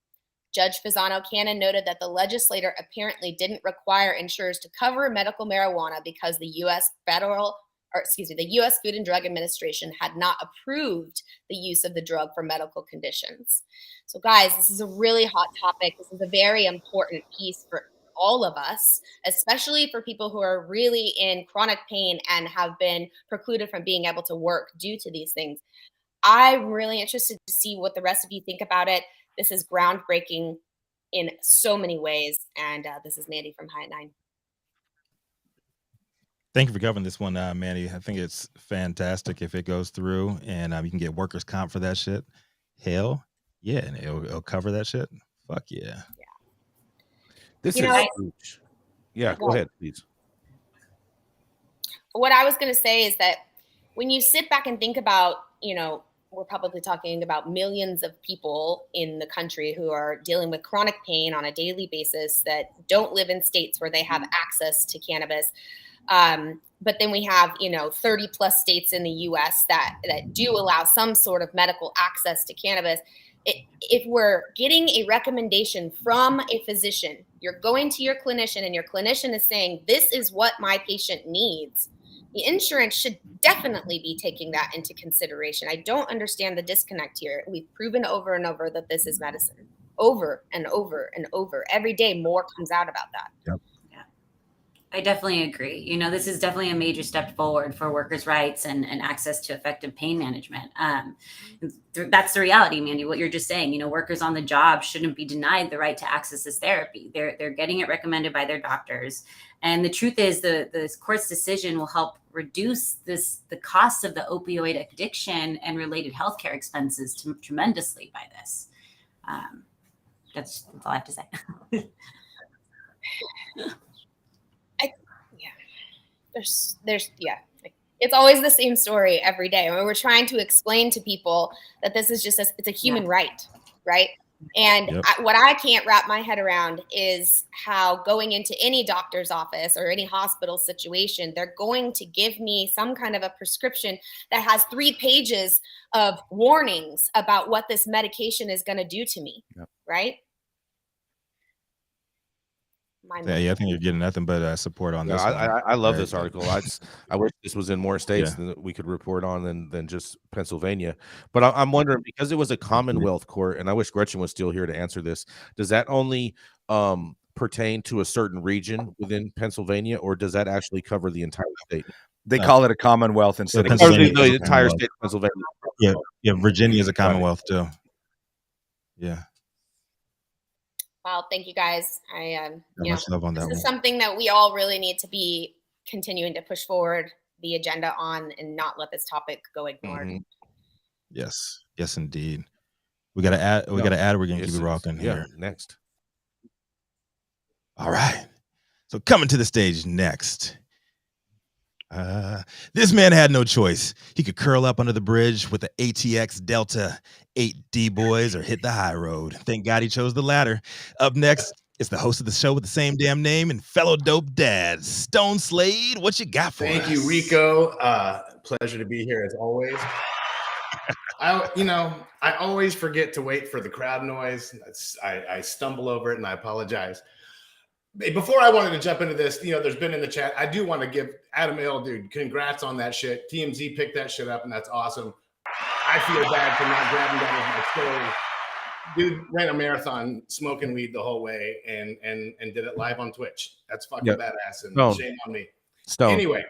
Judge Fasano Cannon noted that the legislator apparently didn't require insurers to cover medical marijuana because the U.S. Food and Drug Administration had not approved the use of the drug for medical conditions. So guys, this is a really hot topic. This is a very important piece for all of us, especially for people who are really in chronic pain and have been precluded from being able to work due to these things. I'm really interested to see what the rest of you think about it. This is groundbreaking in so many ways. And this is Manndie from High at 9. Thank you for covering this one, Manndie. I think it's fantastic if it goes through and you can get workers' comp for that shit. Hell yeah, and it'll cover that shit. Fuck yeah. This is huge. Yeah, go ahead, please. What I was going to say is that when you sit back and think about, we're probably talking about millions of people in the country who are dealing with chronic pain on a daily basis that don't live in states where they have access to cannabis. But then we have, 30 plus states in the US that do allow some sort of medical access to cannabis. If we're getting a recommendation from a physician, you're going to your clinician and your clinician is saying, this is what my patient needs. The insurance should definitely be taking that into consideration. I don't understand the disconnect here. We've proven over and over that this is medicine. Over and over and over. Every day more comes out about that. Yep. I definitely agree. This is definitely a major step forward for workers' rights and access to effective pain management. That's the reality, Manndie, what you're just saying. Workers on the job shouldn't be denied the right to access this therapy. They're getting it recommended by their doctors. And the truth is the court's decision will help reduce the cost of the opioid addiction and related healthcare expenses tremendously by this. That's all I have to say. It's always the same story every day. I mean, we're trying to explain to people that this is it's a human right? And what I can't wrap my head around is how going into any doctor's office or any hospital situation, they're going to give me some kind of a prescription that has 3 pages of warnings about what this medication is going to do to me, right? Yeah, I think you're getting nothing but support on this. I love this article. I wish this was in more states that we could report on than just Pennsylvania. But I'm wondering, because it was a Commonwealth court, and I wish Gretchen was still here to answer this, does that only pertain to a certain region within Pennsylvania, or does that actually cover the entire state? They call it a Commonwealth instead of the entire state of Pennsylvania. Yeah, Virginia is a Commonwealth too. Yeah. Well, thank you guys. Much love on that this one. is something that we all really need to be continuing to push forward the agenda on and not let this topic go ignored. Mm-hmm. Yes, indeed. We got to add. We're going to keep it rocking here. Next. All right. So coming to the stage next. This man had no choice. He could curl up under the bridge with the ATX Delta 8D boys or hit the high road. Thank God he chose the latter. Up next, it's the host of the show with the same damn name and fellow dope dad, Stone Slade. What you got for us? Thank you, Rico. Pleasure to be here as always. I always forget to wait for the crowd noise. I stumble over it and I apologize. Before I wanted to jump into this, there's been in the chat, I do want to give Adam Ill, dude, congrats on that shit. TMZ picked that shit up, and that's awesome. I feel bad for not grabbing that as my story. Dude ran a marathon smoking weed the whole way and did it live on Twitch. That's fucking badass, and shame on me. Anyway.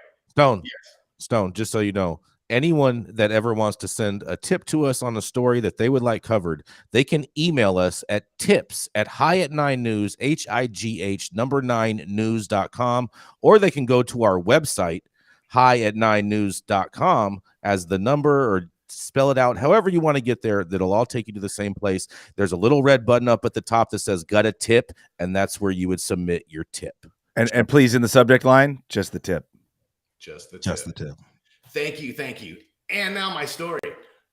Stone, just so you know, anyone that ever wants to send a tip to us on a story that they would like covered, they can email us at tips@highat9news, HIGH 9news.com, or they can go to our website, hi@9news.com as the number, or spell it out however you want to get there. That'll all take you to the same place. There's a little red button up at the top that says "Got a tip," and that's where you would submit your tip. And please, in the subject line, just the tip. Just the tip. Thank you. And now my story.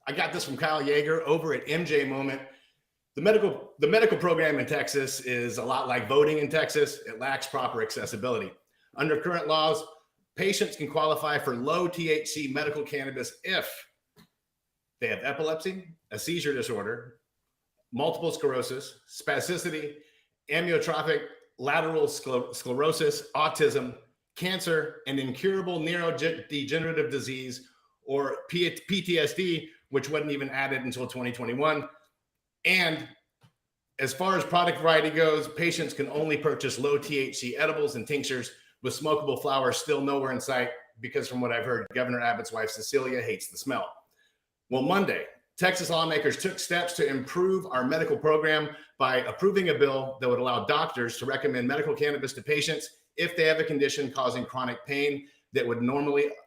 I got this from Kyle Yeager over at MJ Moment. The medical program in Texas is a lot like voting in Texas. It lacks proper accessibility. Under current laws, patients can qualify for low THC medical cannabis if they have epilepsy, a seizure disorder, multiple sclerosis, spasticity, amyotrophic lateral sclerosis, autism, cancer, and incurable neurodegenerative disease, or PTSD, which wasn't even added until 2021. And as far as product variety goes, patients can only purchase low THC edibles and tinctures, with smokable flowers still nowhere in sight, because from what I've heard, Governor Abbott's wife, Cecilia, hates the smell. Well, Monday, Texas lawmakers took steps to improve our medical program by approving a bill that would allow doctors to recommend medical cannabis to patients if they have a condition causing chronic pain that would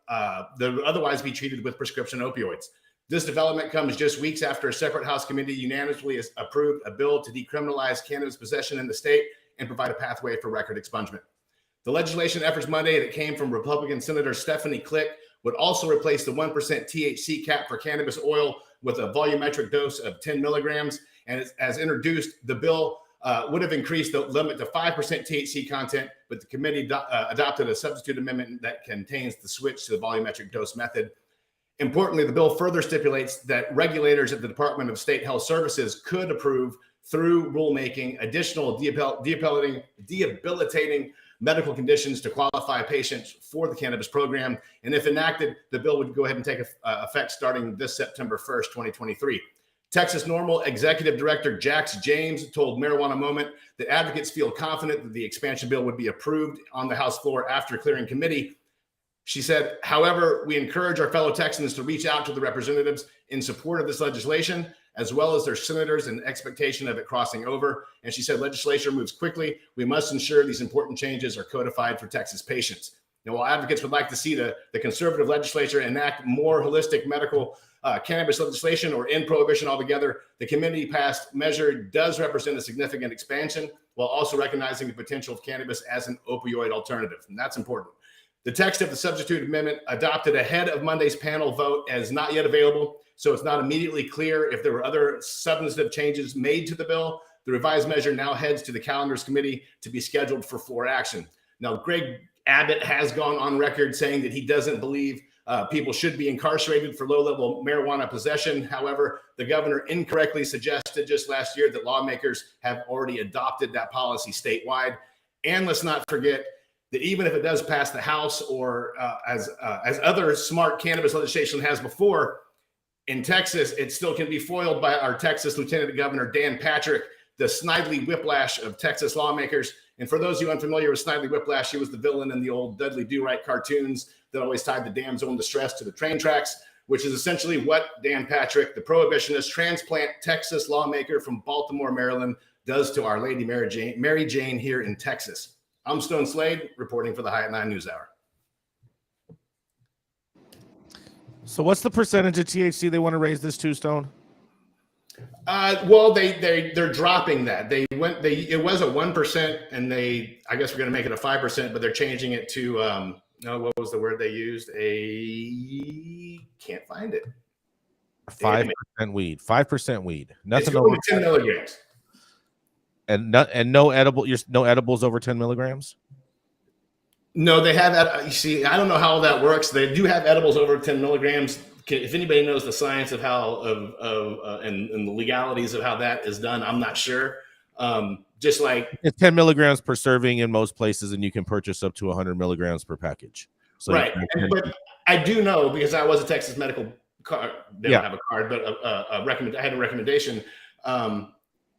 otherwise be treated with prescription opioids. This development comes just weeks after a separate House committee unanimously has approved a bill to decriminalize cannabis possession in the state and provide a pathway for record expungement. The legislation efforts Monday that came from Republican Senator Stephanie Klick would also replace the 1% THC cap for cannabis oil with a volumetric dose of 10 milligrams. And as introduced, the bill would have increased the limit to 5% THC content, but the committee adopted a substitute amendment that contains the switch to the volumetric dose method. Importantly, the bill further stipulates that regulators at the Department of State Health Services could approve, through rulemaking, additional debilitating medical conditions to qualify patients for the cannabis program. And if enacted, the bill would go ahead and take effect starting this September 1st, 2023. Texas Normal Executive Director Jax James told Marijuana Moment that advocates feel confident that the expansion bill would be approved on the House floor after clearing committee. She said, however, we encourage our fellow Texans to reach out to the representatives in support of this legislation, as well as their senators in expectation of it crossing over. And she said, legislature moves quickly. We must ensure these important changes are codified for Texas patients. Now, while advocates would like to see the conservative legislature enact more holistic medical cannabis legislation or end prohibition altogether, the committee-passed measure does represent a significant expansion, while also recognizing the potential of cannabis as an opioid alternative. And that's important. The text of the substitute amendment, adopted ahead of Monday's panel vote, is not yet available, so it's not immediately clear if there were other substantive changes made to the bill. The revised measure now heads to the Calendars Committee to be scheduled for floor action. Now, Greg Abbott has gone on record saying that he doesn't believe people should be incarcerated for low-level marijuana possession. However, the governor incorrectly suggested just last year that lawmakers have already adopted that policy statewide. And let's not forget that even if it does pass the House, or as other smart cannabis legislation has before, in Texas, it still can be foiled by our Texas Lieutenant Governor Dan Patrick, the Snidely Whiplash of Texas lawmakers. And for those of you unfamiliar with Snidely Whiplash, he was the villain in the old Dudley Do-Right cartoons that always tied the damsel in distress to the train tracks, which is essentially what Dan Patrick, the prohibitionist transplant Texas lawmaker from Baltimore, Maryland, does to Our Lady Mary Jane here in Texas. I'm Stone Slade, reporting for the High at 9 News Hour. So what's the percentage of THC they want to raise this to, Stone? Well, they're dropping that. It was a 1%, and I guess we're going to make it a 5%, but they're changing it to what was the word they used? Can't find it. 5% weed. 5% weed. Nothing it's over 10 milligrams. And no edibles over 10 milligrams. No, they have that. You see, I don't know how that works. They do have edibles over 10 milligrams. If anybody knows the science of how and the legalities of how that is done, I'm not sure. Just like it's 10 milligrams per serving in most places, and you can purchase up to 100 milligrams per package. So right, but I do know, because I was a Texas medical card. They don't have a card, but I had a recommendation that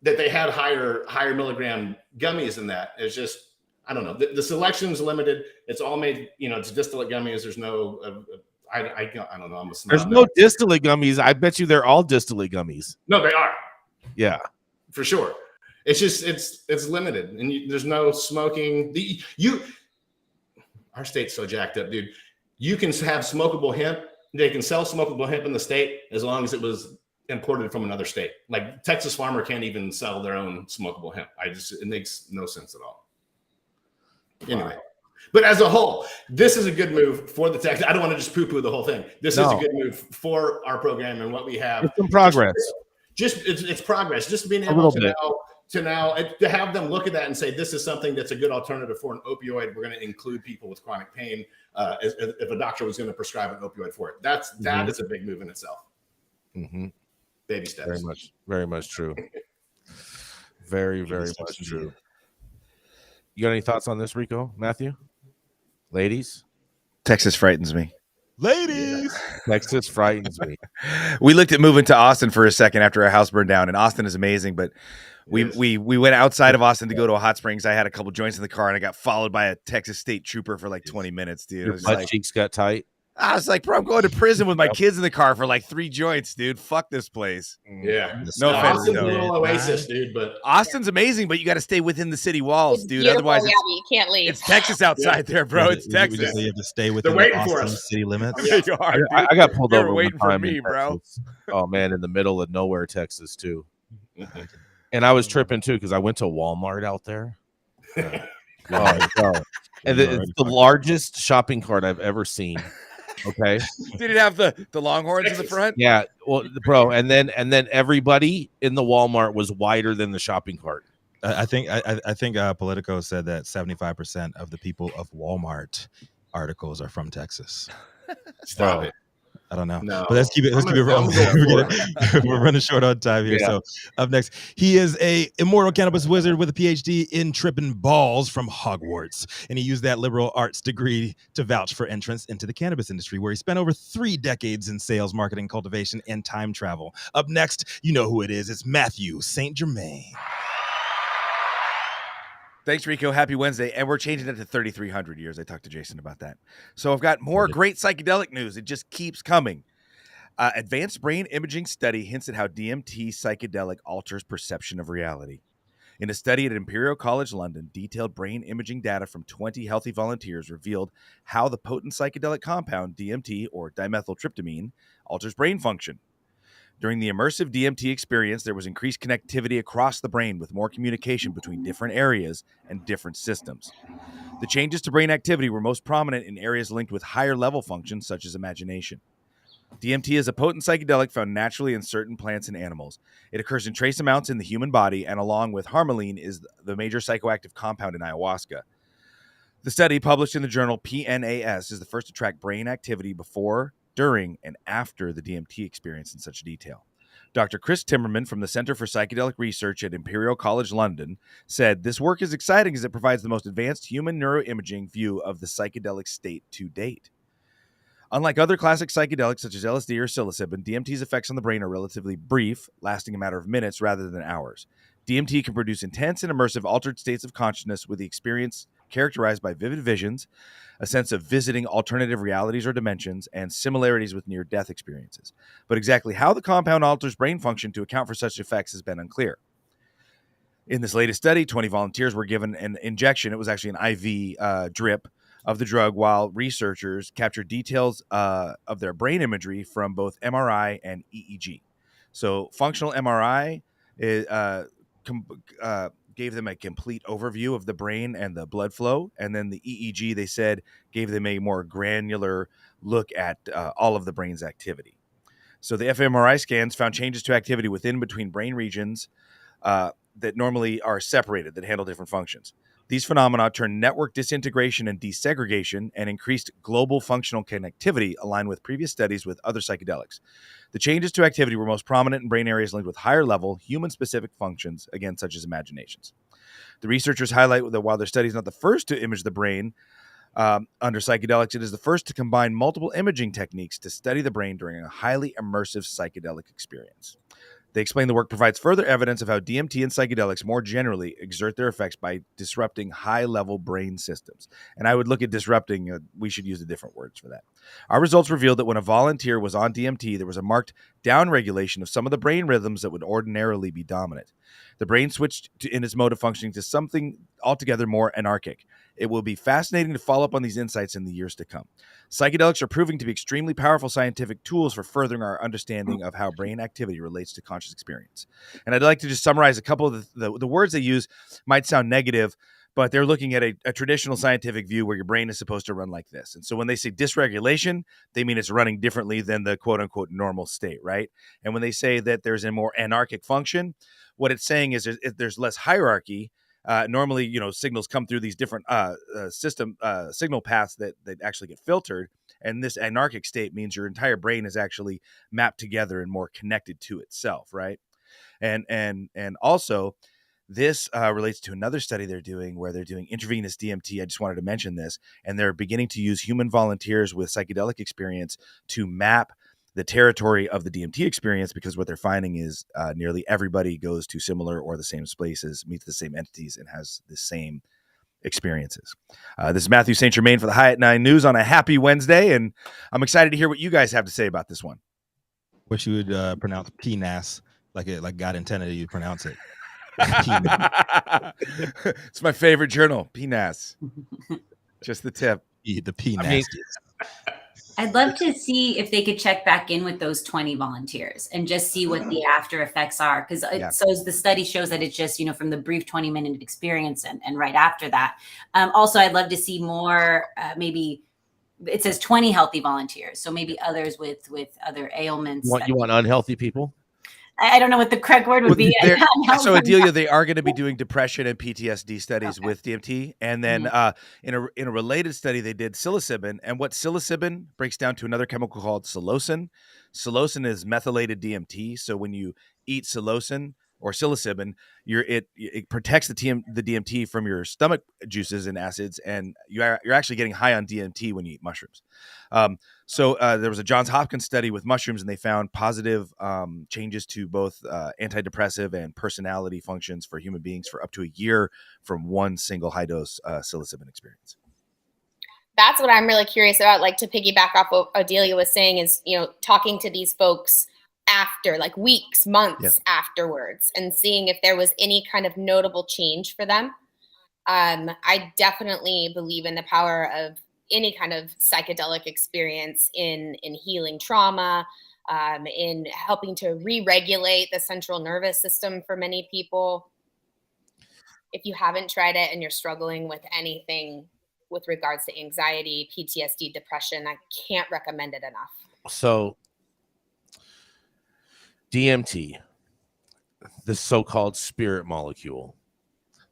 they had higher milligram gummies than that. It's just, I don't know. The selection is limited. It's all made, it's distillate gummies. There's no, I don't know. There's no distillate gummies. I bet you they're all distillate gummies. No, they are. Yeah, for sure. It's just, it's limited, and there's no smoking. Our state's so jacked up, dude. You can have smokable hemp. They can sell smokable hemp in the state as long as it was imported from another state. Like Texas farmer can't even sell their own smokable hemp. It makes no sense at all. Anyway, but as a whole, this is a good move for the Texas. I don't want to just poo-poo the whole thing. This is a good move for our program and what we have. It's some progress. It's progress. Just being able to have them look at that and say, this is something that's a good alternative for an opioid. We're going to include people with chronic pain. If a doctor was going to prescribe an opioid for it, that is a big move in itself. Mm-hmm. Baby steps. Very much true. Very much true. You got any thoughts on this, Rico? Matthew? Ladies? Texas frightens me. Ladies, Texas frightens me. We looked at moving to Austin for a second after our house burned down, and Austin is amazing, but we went outside of Austin to go to a hot springs. I had a couple joints in the car, and I got followed by a Texas state trooper for like 20 minutes, dude. Your butt cheeks got tight. I was like, bro, I'm going to prison with my kids in the car for like 3 joints, dude. Fuck this place. Yeah. No offense, Austin's a little oasis, dude, but Austin's amazing, but you got to stay within the city walls, It's dude. beautiful, Otherwise, you can't leave. it's Texas outside there, bro. It's Texas. You have to stay within They're the waiting for Austin us. city limits. You are, dude. I got pulled They were over waiting one for time me, in bro. Texas. Oh man, in the middle of nowhere, Texas too. And I was tripping too because I went to Walmart out there. Oh, and it's the largest shopping cart I've ever seen. Okay. Did it have the Longhorns in the front? Yeah, well, bro, and then everybody in the Walmart was wider than the shopping cart. I think Politico said that 75% of the people of Walmart articles are from Texas. Stop it. I don't know. No. But let's keep it rolling. We're running short on time here. Yeah. So up next, he is a immortal cannabis wizard with a PhD in tripping balls from Hogwarts. And he used that liberal arts degree to vouch for entrance into the cannabis industry, where he spent over 3 decades in sales, marketing, cultivation, and time travel. Up next, you know who it is. It's Mathieu St Germain. Thanks, Rico. Happy Wednesday. And we're changing it to 3,300 years. I talked to Jason about that. So I've got more great psychedelic news. It just keeps coming. Advanced brain imaging study hints at how DMT psychedelic alters perception of reality. In a study at Imperial College London, detailed brain imaging data from 20 healthy volunteers revealed how the potent psychedelic compound DMT, or dimethyltryptamine, alters brain function. During the immersive DMT experience, there was increased connectivity across the brain with more communication between different areas and different systems. The changes to brain activity were most prominent in areas linked with higher level functions such as imagination. DMT is a potent psychedelic found naturally in certain plants and animals. It occurs in trace amounts in the human body, and along with harmaline is the major psychoactive compound in ayahuasca. The study, published in the journal PNAS, is the first to track brain activity before, during, and after the DMT experience in such detail. Dr. Chris Timmerman from the Center for Psychedelic Research at Imperial College London said, "This work is exciting as it provides the most advanced human neuroimaging view of the psychedelic state to date." Unlike other classic psychedelics such as LSD or psilocybin, DMT's effects on the brain are relatively brief, lasting a matter of minutes rather than hours. DMT can produce intense and immersive altered states of consciousness, with the experience characterized by vivid visions, a sense of visiting alternative realities or dimensions, and similarities with near-death experiences. But exactly how the compound alters brain function to account for such effects has been unclear. In this latest study, 20 volunteers were given an injection. It was actually an IV drip of the drug, while researchers captured details of their brain imagery from both MRI and EEG. So functional MRI gave them a complete overview of the brain and the blood flow. And then the EEG, they said, gave them a more granular look at all of the brain's activity. So the fMRI scans found changes to activity within between brain regions that normally are separated, that handle different functions. These phenomena turn network disintegration and desegregation and increased global functional connectivity aligned with previous studies with other psychedelics. The changes to activity were most prominent in brain areas linked with higher level human-specific functions, again, such as imaginations. The researchers highlight that while their study is not the first to image the brain under psychedelics, it is the first to combine multiple imaging techniques to study the brain during a highly immersive psychedelic experience. They explain the work provides further evidence of how DMT and psychedelics more generally exert their effects by disrupting high-level brain systems. And I would look at disrupting, we should use the different words for that. Our results revealed that when a volunteer was on DMT, there was a marked downregulation of some of the brain rhythms that would ordinarily be dominant. The brain switched in its mode of functioning to something altogether more anarchic. It will be fascinating to follow up on these insights in the years to come. Psychedelics are proving to be extremely powerful scientific tools for furthering our understanding of how brain activity relates to conscious experience. And I'd like to just summarize a couple of the words they use. Might sound negative, but they're looking at a traditional scientific view where your brain is supposed to run like this. And so when they say dysregulation, they mean it's running differently than the quote unquote normal state, right? And when they say that there's a more anarchic function, what it's saying is there's less hierarchy. Normally, signals come through these different signal paths that actually get filtered. And this anarchic state means your entire brain is actually mapped together and more connected to itself, right? And also, this relates to another study they're doing where they're doing intravenous DMT. I just wanted to mention this. And they're beginning to use human volunteers with psychedelic experience to map the territory of the DMT experience, because what they're finding is nearly everybody goes to similar or the same places, meets the same entities, and has the same experiences. This is Mathieu St Germain for the High at 9 News on a happy Wednesday, and I'm excited to hear what you guys have to say about this one. Wish you would pronounce PNAS like God intended you to pronounce it. It's my favorite journal, PNAS. Just the tip. The PNAS. I'd love to see if they could check back in with those 20 volunteers and just see what the after effects are. Because so the study shows that it's just, from the brief 20-minute experience and right after that. Also, I'd love to see more, maybe it says 20 healthy volunteers. So maybe others with other ailments. You want unhealthy people? I don't know what the correct word would be. So Adelia, they are going to be doing depression and PTSD studies with DMT. And then in a related study, they did psilocybin. And what psilocybin breaks down to another chemical called psilocin. Psilocin is methylated DMT. So when you eat psilocin or psilocybin, it protects the DMT from your stomach juices and acids, and you're actually getting high on DMT when you eat mushrooms. So there was a Johns Hopkins study with mushrooms, and they found positive changes to both antidepressive and personality functions for human beings for up to a year from one single high dose psilocybin experience. That's what I'm really curious about. Like, to piggyback off what Adelia was saying is, talking to these folks after, like weeks, months afterwards, and seeing if there was any kind of notable change for them. I definitely believe in the power of any kind of psychedelic experience in healing trauma, in helping to re-regulate the central nervous system for many people. If you haven't tried it and you're struggling with anything with regards to anxiety, PTSD, depression, I can't recommend it enough. So DMT, the so-called spirit molecule,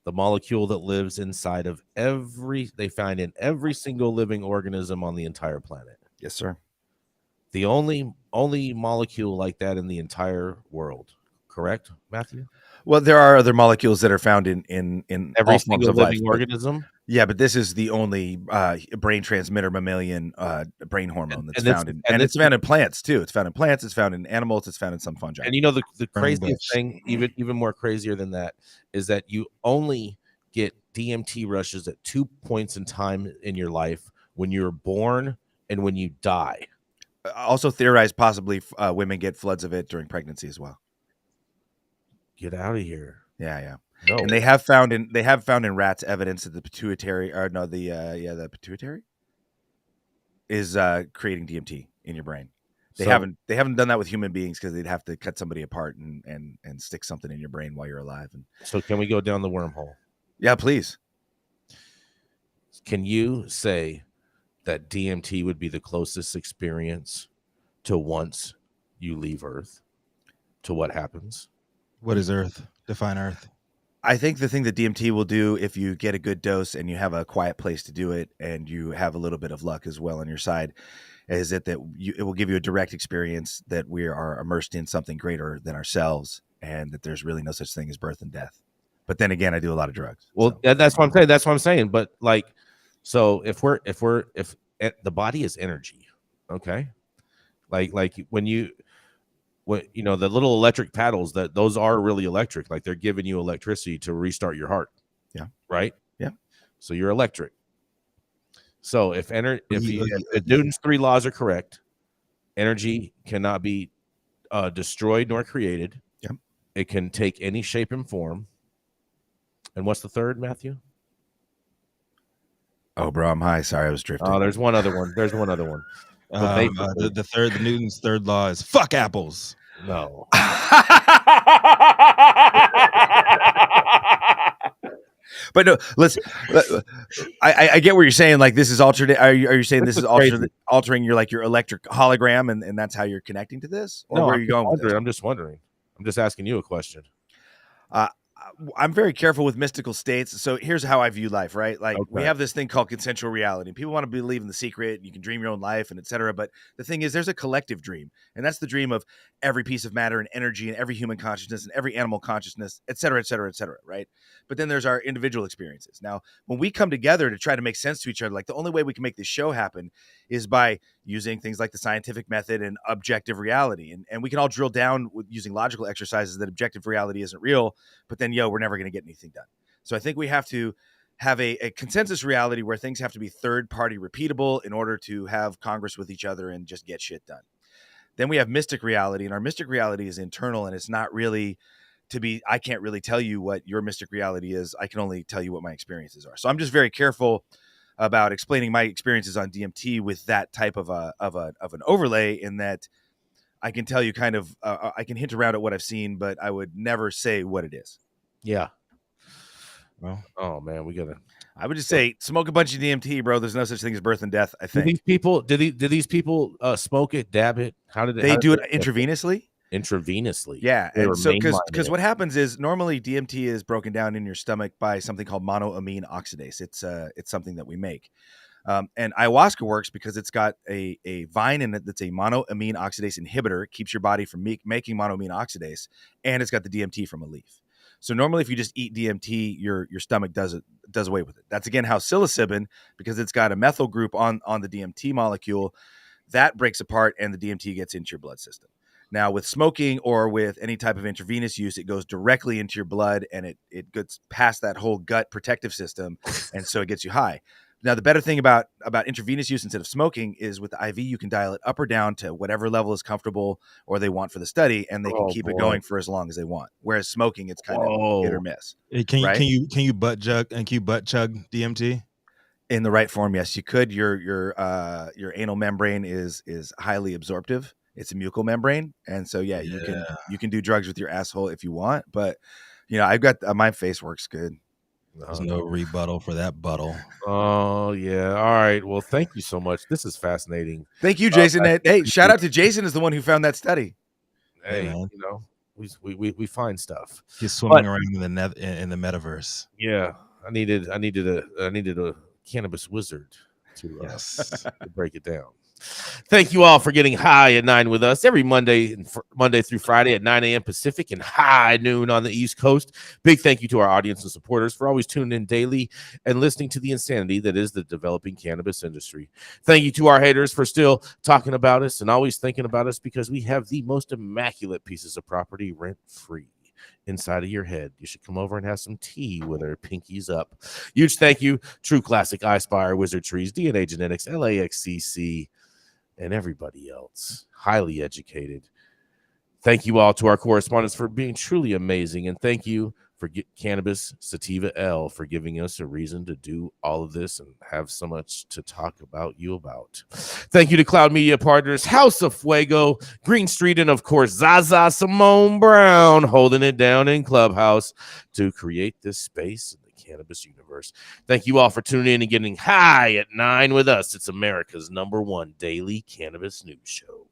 the molecule that lives inside of they find in every single living organism on the entire planet. Yes, sir. The only molecule like that in the entire world, correct, Matthew? Well, there are other molecules that are found in every single living organism. Yeah, but this is the only brain transmitter mammalian brain hormone that's found in, and it's found in plants too. It's found in plants. It's found in animals. It's found in some fungi. And the craziest thing, even more crazier than that, is that you only get DMT rushes at 2 points in time in your life: when you're born and when you die. Also theorized possibly women get floods of it during pregnancy as well. Get out of here. Yeah. No. And they have found in rats evidence that the pituitary the pituitary is creating DMT in your brain. They haven't done that with human beings because they'd have to cut somebody apart and stick something in your brain while you're alive. And so can we go down the wormhole? Yeah, please. Can you say that DMT would be the closest experience to once you leave Earth, to what happens? What is Earth? Define Earth. I think the thing that DMT will do, if you get a good dose and you have a quiet place to do it and you have a little bit of luck as well on your side, is that it will give you a direct experience that we are immersed in something greater than ourselves, and that there's really no such thing as birth and death. But then again, I do a lot of drugs. Well, that's what I'm saying. That's what I'm saying. But like, so if the body is energy, okay, like when the little electric paddles, those are really electric. Like, they're giving you electricity to restart your heart. Yeah. Right. Yeah. So you're electric. So if Newton's 3 laws are correct, energy cannot be destroyed nor created. Yep. It can take any shape and form. And what's the third, Matthew? Oh, bro, I'm high. Sorry, I was drifting. Oh, there's one other one. There's one other one. The Newton's third law is fuck apples. No. But no, I get what you're saying. Like, this is alternate. Are you saying this is altering your electric hologram, and that's how you're connecting to this? Or No, where are you going with this? I'm just wondering. I'm just asking you a question. I'm very careful with mystical states. So here's how I view life, right? Like, we have this thing called consensual reality. People want to believe in the secret. You can dream your own life and et cetera. But the thing is, there's a collective dream. And that's the dream of every piece of matter and energy and every human consciousness and every animal consciousness, et cetera, right? But then there's our individual experiences. Now, when we come together to try to make sense to each other, like, the only way we can make this show happen is by using things like the scientific method and objective reality. And we can all drill down with using logical exercises that objective reality isn't real, but then, we're never going to get anything done. So I think we have to have a consensus reality where things have to be third party repeatable in order to have Congress with each other and just get shit done. Then we have mystic reality, and our mystic reality is internal, and it's not really I can't really tell you what your mystic reality is. I can only tell you what my experiences are. So I'm just very careful about explaining my experiences on DMT with that type of an overlay, in that I can tell you kind of, I can hint around at what I've seen, but I would never say what it is. Yeah. Well, oh man, I would just say smoke a bunch of DMT, bro. There's no such thing as birth and death, I think. Did these people smoke it, dab it? How did they do it intravenously? Intravenously. Yeah. And so because what happens is, normally DMT is broken down in your stomach by something called monoamine oxidase. It's something that we make. And ayahuasca works because it's got a vine in it that's a monoamine oxidase inhibitor. It keeps your body from making monoamine oxidase, and it's got the DMT from a leaf. So normally if you just eat DMT, your stomach does away with it. That's again how psilocybin, because it's got a methyl group on the DMT molecule, that breaks apart and the DMT gets into your blood system. Now, with smoking or with any type of intravenous use, it goes directly into your blood, and it gets past that whole gut protective system, and so it gets you high. Now, the better thing about intravenous use instead of smoking is with the IV, you can dial it up or down to whatever level is comfortable or they want for the study, and they can keep it going for as long as they want. Whereas smoking, it's kind of hit or miss. Can you butt chug DMT? In the right form, yes, you could. Your anal membrane is highly absorptive. It's a mucal membrane, and so you can do drugs with your asshole if you want. But I've got my face works good. There's no rebuttal for that buttle. Oh yeah. All right. Well, thank you so much. This is fascinating. Thank you, Jason. Hey, shout out to Jason, is the one who found that study. Hey, we find stuff. He's swimming around in the metaverse. Yeah, I needed a cannabis wizard to break it down. Thank you all for getting high at 9 with us every Monday through Friday at 9 a.m. Pacific and high noon on the East Coast. Big thank you to our audience and supporters for always tuning in daily and listening to the insanity that is the developing cannabis industry. Thank you to our haters for still talking about us and always thinking about us, because we have the most immaculate pieces of property rent-free inside of your head. You should come over and have some tea with our pinkies up. Huge thank you, True Classic, iSpire, Wizard Trees, DNA Genetics, LAXCC, and everybody else, highly educated. Thank you all to our correspondents for being truly amazing, and thank you for Cannabis Sativa L for giving us a reason to do all of this and have so much to talk about you about. Thank you to Cloud Media Partners, House of Fuego, Green Street, and of course Zaza Simone Brown holding it down in Clubhouse to create this space in the cannabis universe. Thank you all for tuning in and getting high at 9 with us. It's America's #1 daily cannabis news show.